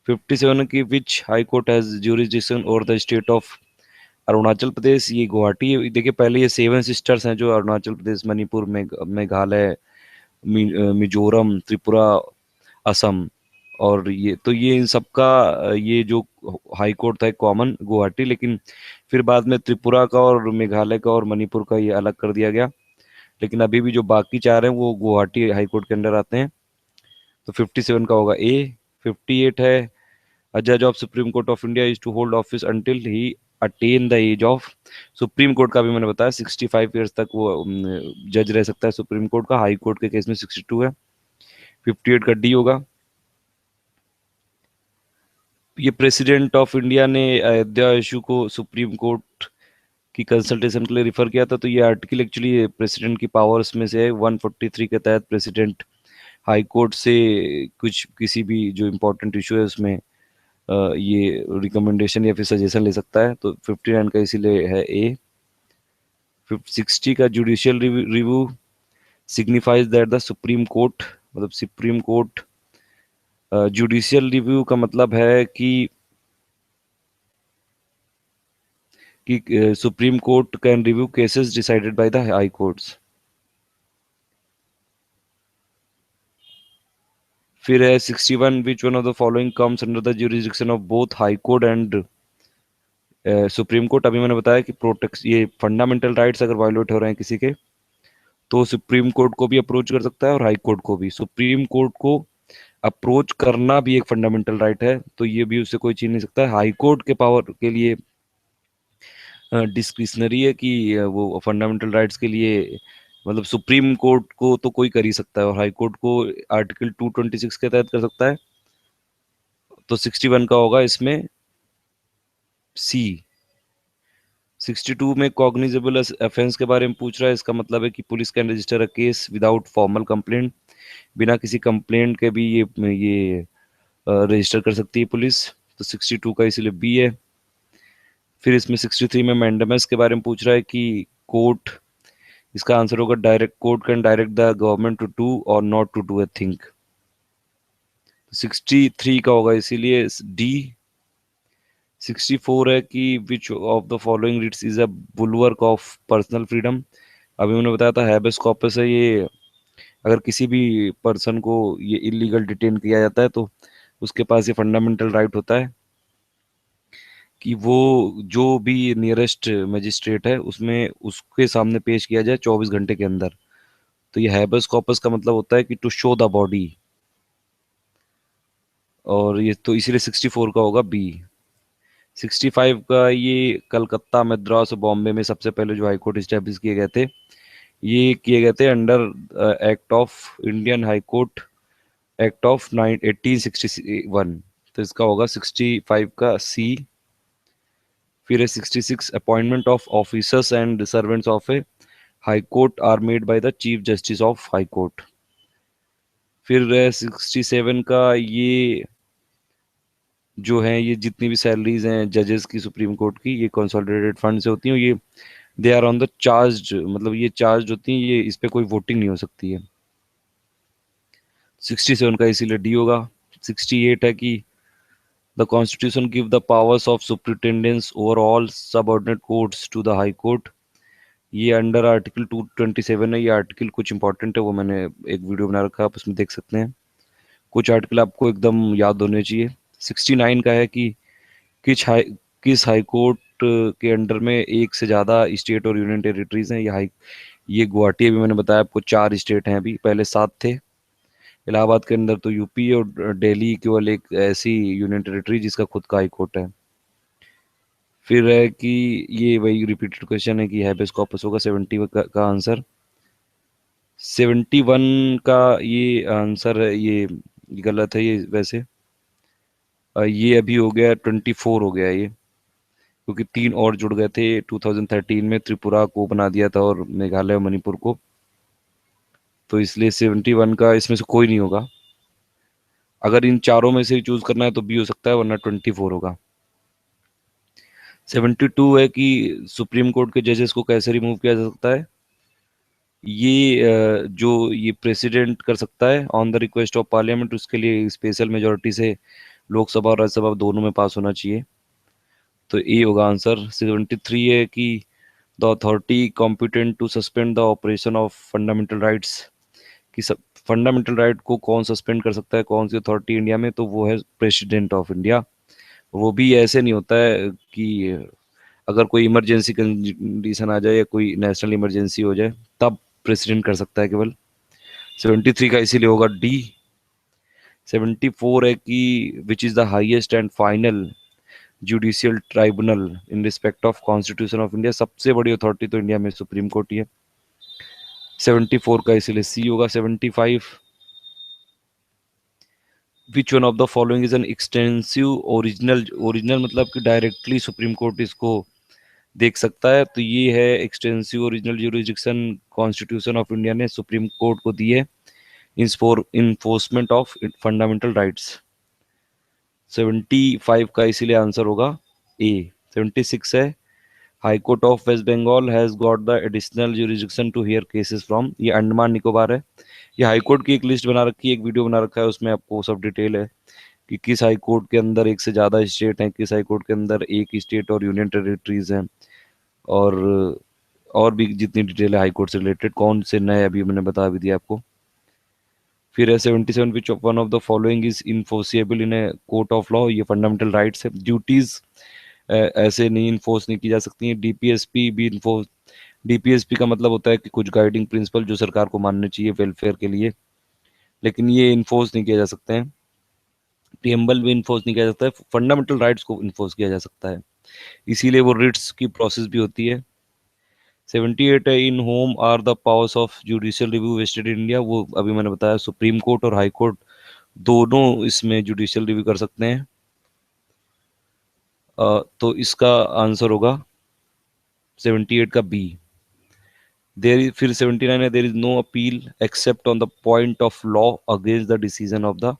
57 की which high court has jurisdiction over the state of Arunachal Pradesh, ये गुवाहाटी है। देखिए पहले ये सेवन सिस्टर्स हैं जो अरुणाचल प्रदेश, मणिपुर, मेघालय, मिजोरम, त्रिपुरा, असम, और ये तो ये इन सबका ये जो हाई कोर्ट था कॉमन गुवाहाटी, लेकिन फिर बाद में त्रिपुरा का और मेघालय का और मणिपुर का ये अलग कर दिया गया, लेकिन अभी भी जो बाकी चार हैं वो गुवाहाटी हाई कोर्ट के अंडर आते हैं। तो 57 का होगा ए। 58 है अ जज of supreme court of India is to hold office until he attain the age of, supreme court का भी मैंने बताया 65 ईयर्स तक वो जज रह सकता है सुप्रीम कोर्ट का, हाई कोर्ट के केस में 62 है। 58 का डी होगा। ये प्रेसिडेंट ऑफ इंडिया ने अयोध्या इशू को सुप्रीम कोर्ट की कंसल्टेशन के लिए रिफर किया था, तो ये आर्टिकल एक्चुअली प्रेसिडेंट की पावर्स में से है। 143 के तहत प्रेसिडेंट हाई कोर्ट से कुछ किसी भी जो इम्पोर्टेंट इशू है उसमें ये रिकमेंडेशन या फिर सजेशन ले सकता है, तो 59 का इसीलिए है ए। 60 का judicial review signifies that the supreme court, मतलब सुप्रीम कोर्ट, जुडिशियल रिव्यू का मतलब है कि supreme court can review cases decided by the high courts. फिर है 61 विच one of the following comes under the jurisdiction of both high court and supreme court. अभी मैंने बताया कि प्रोटेक्ट ये फंडामेंटल राइट्स अगर वायोलेट हो रहे हैं किसी के, तो सुप्रीम कोर्ट को भी अप्रोच कर सकता है और हाई कोर्ट को भी। सुप्रीम कोर्ट को अप्रोच करना भी एक फंडामेंटल राइट है, तो ये भी उससे कोई छीन नहीं सकता है। हाई कोर्ट के पावर के लिए डिस्क्रिशनरी है कि वो फंडामेंटल राइट्स के लिए, मतलब सुप्रीम कोर्ट को तो कोई कर ही सकता है और हाई कोर्ट को आर्टिकल 226 के तहत कर सकता है। तो 61 का होगा इसमें सी। 62 में कॉग्निजेबल ऑफेंस के बारे में पूछ रहा है, इसका मतलब है कि police can register a case without formal complaint, बिना किसी कंप्लेंट के भी ये रजिस्टर कर सकती है पुलिस, तो 62 का इसीलिए बी है। फिर इसमें 63 में मैंडेमस के बारे में पूछ रहा है कि कोर्ट, इसका आंसर होगा direct, court can direct the government to do or not to do a thing, 63 का होगा इसीलिए डी। 64 है कि which of the following writs is a bulwark of personal freedom. अभी मैंने बताया था हैबेस कॉर्पस है ये, अगर किसी भी पर्सन को ये इलीगल डिटेन किया जाता है तो उसके पास ये फंडामेंटल राइट होता है कि वो जो भी नियरेस्ट मजिस्ट्रेट है उसमें उसके सामने पेश किया जाए 24 घंटे के अंदर। तो ये हैबेस कॉर्पस का मतलब होता है कि टू शो द बॉडी, और ये तो इसीलिए 64 का होगा बी। 65 का ये कलकत्ता, मद्रास और बॉम्बे में सबसे पहले जो हाई कोर्ट स्टैब्लिश किए गए थे, ये किए गए थे under act of Indian high court act of 1861, तो इसका होगा 65 का सी। फिर है 66 appointment of officers and servants of a high court are made by the chief justice of high court. फिर है 67 का ये जो हैं ये जितनी भी सैलरीज हैं जजेस की सुप्रीम कोर्ट की, ये कंसोलिडेटेड फंड से होती हैं। ये they are on the charge, मतलब ये चार्ज होती हैं, ये इस पे कोई वोटिंग नहीं हो सकती है। 67 का इसीलिए डी होगा। 68 है कि the constitution give the powers of superintendence over all subordinate courts to the high court. ये अंडर आर्टिकल 227 है। ये आर्टिकल कुछ इंपॉर्टेंट है, वो मैंने एक वीडियो बना रखा है, आप उसमें देख सकते हैं। कुछ आर्टिकल आपको एकदम याद होने चाहिए। 69 का है कि किस हाई किस हाई कोर्ट के अंडर में एक से ज़्यादा स्टेट और यूनियन टेरिटरीज हैं। ये गुवाहाटी, अभी मैंने बताया आपको 4 स्टेट हैं, अभी पहले 7 थे। इलाहाबाद के अंदर तो यूपी और दिल्ली केवल एक ऐसी यूनियन टेरिटरी जिसका खुद का हाई कोर्ट है। फिर है कि ये वही रिपीटेड क्वेश्चन है कि हैबेस कॉर्पस होगा 70 का आंसर। 71 का ये आंसर है, ये गलत है ये वैसे। ये अभी हो गया 24 हो गया ये, क्योंकि 3 और जुड़ गए थे 2013 में, त्रिपुरा को बना दिया था और मेघालय और मणिपुर को। तो इसलिए 71 का इसमें से कोई नहीं होगा। अगर इन चारों में से चूज करना है तो बी हो सकता है, वरना 24 होगा। 72 है कि सुप्रीम कोर्ट के जजेस को कैसे रिमूव किया जा सकता है। ये जो ये प्रेसिडेंट कर सकता है on the request of parliament, उसके लिए स्पेशल मेजोरिटी से लोकसभा और राज्यसभा दोनों में पास होना चाहिए। तो ए होगा आंसर। 73 है कि the authority competent to suspend the operation of fundamental rights. कि सब फंडामेंटल राइट को कौन सस्पेंड कर सकता है, कौन सी अथॉरिटी इंडिया में, तो वो है प्रेसिडेंट ऑफ इंडिया। वो भी ऐसे नहीं होता है कि अगर कोई इमरजेंसी कंडीशन आ जाए या कोई नेशनल इमरजेंसी हो जाए तब प्रेसिडेंट कर सकता है केवल। 73 का इसीलिए होगा डी। 74 है कि which is the highest and final judicial tribunal in respect of constitution of India. सबसे बड़ी अथॉरिटी तो इंडिया में सुप्रीम कोर्ट ही है। 74 का इसीलिए सी होगा। 75 विच one of the following is an extensive original. Original मतलब कि डायरेक्टली सुप्रीम कोर्ट इसको देख सकता है, तो ये है extensive original jurisdiction constitution of India ने सुप्रीम कोर्ट को दी है for enforcement of fundamental rights. 75 का इसीलिए आंसर होगा ए। 76 है high court of West Bengal has got the additional jurisdiction to hear cases from. ये अंडमान निकोबार है। ये हाई कोर्ट की एक लिस्ट बना रखी है, एक वीडियो बना रखा है, उसमें आपको सब डिटेल है कि किस हाई कोर्ट के अंदर एक से ज़्यादा स्टेट हैं, किस हाई कोर्ट के अंदर एक स्टेट और यूनियन टेरिटरीज हैं, और और भी जितनी डिटेल है हाई कोर्ट से रिलेटेड, कौन से नए अभी मैंने बता भी दिया आपको। फिर है 77 which one of the following is enforceable in a court of law. ये फंडामेंटल राइट्स है। ड्यूटीज ऐसे नहीं इन्फोर्स नहीं की जा सकती हैं। डीपीएसपी भी इन्फोर्स, डीपीएसपी का मतलब होता है कि कुछ गाइडिंग प्रिंसिपल जो सरकार को मानने चाहिए वेलफेयर के लिए, लेकिन ये इन्फोर्स नहीं किया जा सकते हैं। प्रियम्बल भी इन्फोर्स नहीं किया जा सकता है, फंडामेंटल राइट्स को इन्फोर्स किया जा सकता है, इसीलिए वो रिट्स की प्रोसेस भी होती है। 78 है in whom are the powers of judicial review vested in India. वो अभी मैंने बताया सुप्रीम कोर्ट और हाई कोर्ट दोनों इसमें जुडिशियल रिव्यू कर सकते हैं। तो इसका आंसर होगा 78 का बी। फिर 79 है there is no appeal except on the point of law against the decision of the.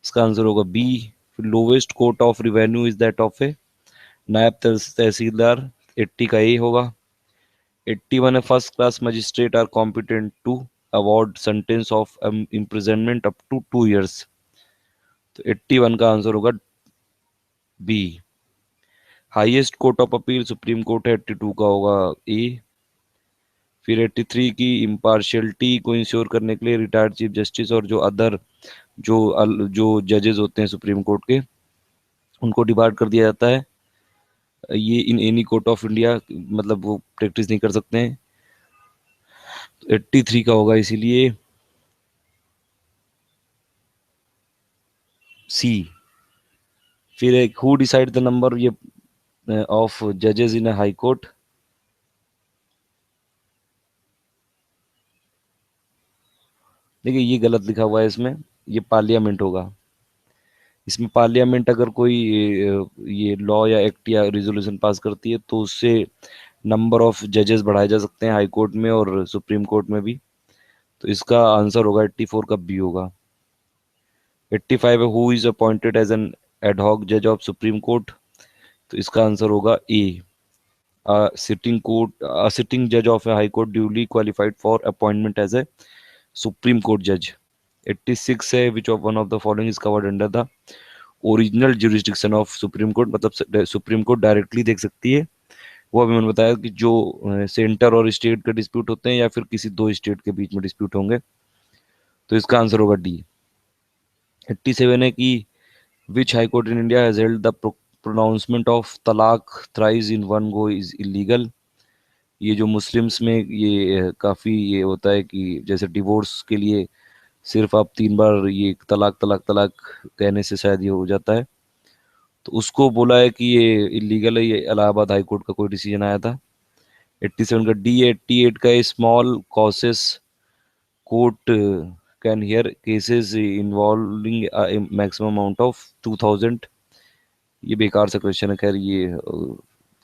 इसका आंसर होगा बी। फिर lowest court of revenue is that of a naib tehsildar. 80 का ए होगा। 81 है first class magistrate are competent to award sentence of imprisonment up to 2 years। तो 81 का answer होगा B. Highest court of appeal supreme court है, 82 का होगा ए। फिर 83 की इम्पार्शियलिटी को इंश्योर करने के लिए रिटायर्ड चीफ जस्टिस और जो अदर जो जजेस होते हैं सुप्रीम कोर्ट के, उनको डिबार्ड कर दिया जाता है। ये in any court of India, मतलब वो प्रैक्टिस नहीं कर सकते हैं। 83 का होगा इसीलिए सी। फिर एक हु डिसाइड द नंबर ये ऑफ जजेस इन हाई कोर्ट। देखिए ये गलत लिखा हुआ है इसमें, ये पार्लियामेंट होगा। इसमें पार्लियामेंट अगर कोई ये लॉ या एक्ट या रिजोल्यूशन पास करती है तो उससे नंबर ऑफ जजेस बढ़ाए जा सकते हैं हाई कोर्ट में और सुप्रीम कोर्ट में भी। तो इसका आंसर होगा 84 का बी होगा। 85 है who is appointed as an ad hoc जज ऑफ सुप्रीम कोर्ट, तो इसका आंसर होगा ए। सिटिंग जज of a high court duly qualified for appointment as a supreme court जज। 86 है, which of one of the following is covered under the original jurisdiction of supreme court, मतलब supreme court directly देख सकती है। वो अभी मैंने बताया कि जो सेंटर और स्टेट के डिस्प्यूट होते हैं या फिर किसी दो स्टेट के बीच में डिस्प्यूट होंगे, तो इसका आंसर होगा डी। 87 है कि which high court in India has held the pronouncement of talaq thrice in one go is illegal. ये जो मुस्लिम्स में ये काफ़ी ये होता है कि जैसे डिवोर्स के लिए सिर्फ आप 3 बार ये तलाक तलाक तलाक कहने से शायद ये हो जाता है, तो उसको बोला है कि ये इलीगल है। ये इलाहाबाद हाई कोर्ट का कोई डिसीजन आया था। 87 का डी। 88 का small causes court can hear cases involving maximum amount of 2000। ये बेकार सा क्वेश्चन है, खैर ये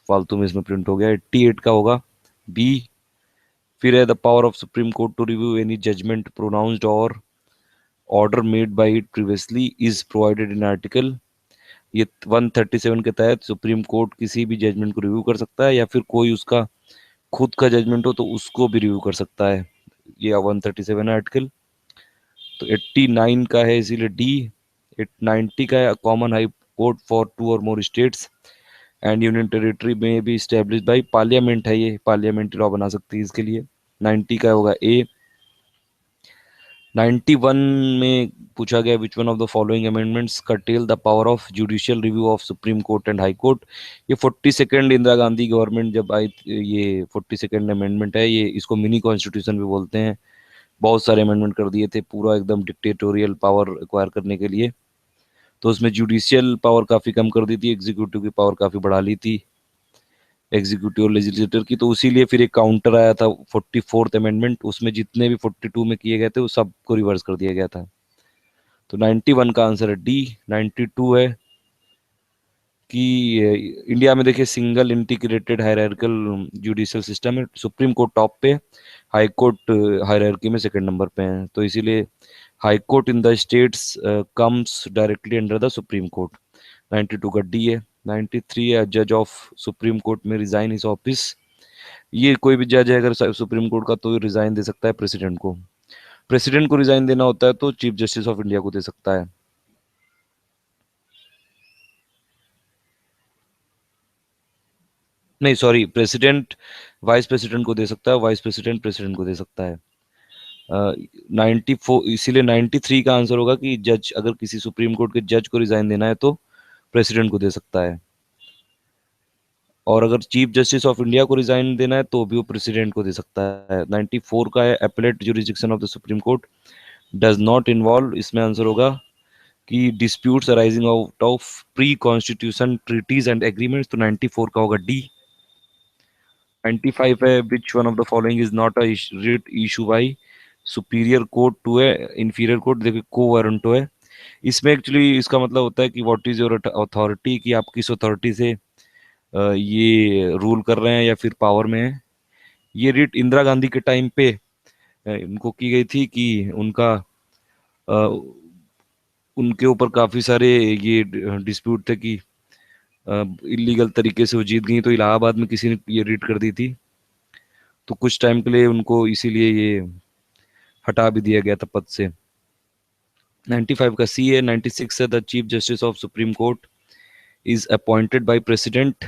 फालतू में इसमें प्रिंट हो गया। 88 का होगा बी। फिर है the power of supreme court to review any judgment pronounced or order made by it previously is provided in article. ये 137 के तहत सुप्रीम कोर्ट किसी भी जजमेंट को रिव्यू कर सकता है या फिर कोई उसका खुद का जजमेंट हो तो उसको भी रिव्यू कर सकता है। ये 137 आर्टिकल। तो 89 का है इसीलिए डी। 90 का है कॉमन हाई कोर्ट फॉर 2 और more states and union territory में भी स्टैब्लिश बाई पार्लियामेंट है, ये पार्लियामेंट्री लॉ बना सकती है इसके लिए। 90 का होगा ए। 91 में पूछा गया विच one of the following amendments curtail the power of judicial review of supreme court and high court. ये 42nd इंदिरा गांधी गवर्नमेंट जब आई, ये 42nd अमेंडमेंट है, ये इसको मिनी कॉन्स्टिट्यूशन भी बोलते हैं। बहुत सारे अमेंडमेंट कर दिए थे पूरा एकदम डिक्टेटोरियल पावर एक्वायर करने के लिए। तो उसमें जुडिशियल पावर काफ़ी कम कर दी थी, एग्जीक्यूटिव की पावर काफ़ी बढ़ा ली थी, एग्जीक्यूटिव और लेजिस्लेटर की। तो इसीलिए फिर एक काउंटर आया था 44th अमेंडमेंट, उसमें जितने भी 42 में किए गए थे वो सबको रिवर्स कर दिया गया था। तो 91 का आंसर है डी। 92 है कि इंडिया में देखिए single integrated hierarchical judicial system है। सुप्रीम कोर्ट टॉप पे, हाई कोर्ट हायरार्की में सेकंड नंबर पे है, तो इसीलिए high court in the states comes directly under the supreme court. 92 का डी है। 93 है जज ऑफ सुप्रीम कोर्ट में रिजाइन इस ऑफिस। ये कोई भी जज है अगर सुप्रीम कोर्ट का तो रिजाइन दे सकता है प्रेसिडेंट को। प्रेसिडेंट को रिजाइन देना होता है तो चीफ जस्टिस ऑफ इंडिया को दे सकता है। नहीं सॉरी, प्रेसिडेंट वाइस प्रेसिडेंट को दे सकता है, वाइस प्रेसिडेंट प्रेसिडेंट को दे सकता है। 94, इसीलिए 93 का आंसर होगा कि जज अगर किसी सुप्रीम कोर्ट के जज को रिजाइन देना है तो प्रेसिडेंट को दे सकता है, और अगर चीफ जस्टिस ऑफ इंडिया को रिजाइन देना है तो भी वो प्रेसिडेंट को दे सकता है। 94 का है appellate jurisdiction of the supreme court does not involve, इसमें आंसर होगा कि disputes arising out of pre constitution treaties and agreements, तो 94 का होगा डी। 95 है which one of the following is not a writ issue by superior court to a inferior court. देखिए quo warranto है, इसमें एक्चुअली इसका मतलब होता है कि व्हाट इज योर अथॉरिटी, कि आप किस अथॉरिटी से ये रूल कर रहे हैं या फिर पावर में है। ये रिट इंदिरा गांधी के टाइम पे उनको की गई थी कि उनका अ, उनके ऊपर काफ़ी सारे ये डिस्प्यूट थे कि इलीगल तरीके से वो जीत गई, तो इलाहाबाद में किसी ने ये रिट कर दी थी, तो कुछ टाइम के लिए उनको इसीलिए ये हटा भी दिया गया था पद से। 95 का सी है। 96 है the chief justice of supreme court is appointed by president,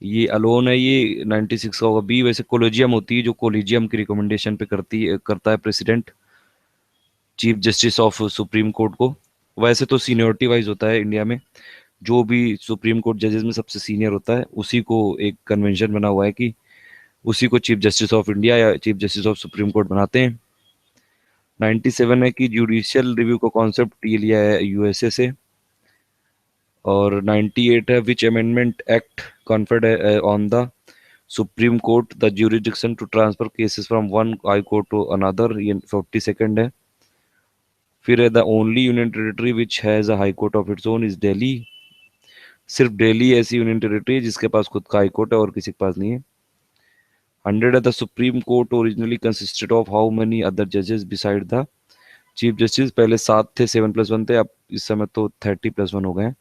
ये अलोन है ये। 96 का होगा बी। वैसे कोलेजियम होती है जो कोलेजियम की रिकमेंडेशन पे करता है president chief justice of supreme court को। वैसे तो सीनियोरिटी वाइज होता है इंडिया में, जो भी सुप्रीम कोर्ट जजेस में सबसे सीनियर होता है उसी को एक कन्वेंशन बना हुआ है कि उसी को चीफ जस्टिस ऑफ इंडिया या chief justice of supreme court बनाते हैं। 97 है कि जुडिशियल रिव्यू का कॉन्सेप्ट ये लिया है यूएसए से। और 98 है which amendment act conferred on the supreme court the jurisdiction to transfer cases from one high court to another, ये 42nd है। फिर है the only union territory which has a high court of its own is Delhi, सिर्फ दिल्ली ऐसी union territory है जिसके पास खुद का हाई कोर्ट है और किसी के पास नहीं है। 100 है the supreme court originally consisted of how many other जजेस बिसाइड द चीफ जस्टिस पहले 7 थे, 7+1 थे, अब इस समय तो 30+1 हो गए हैं।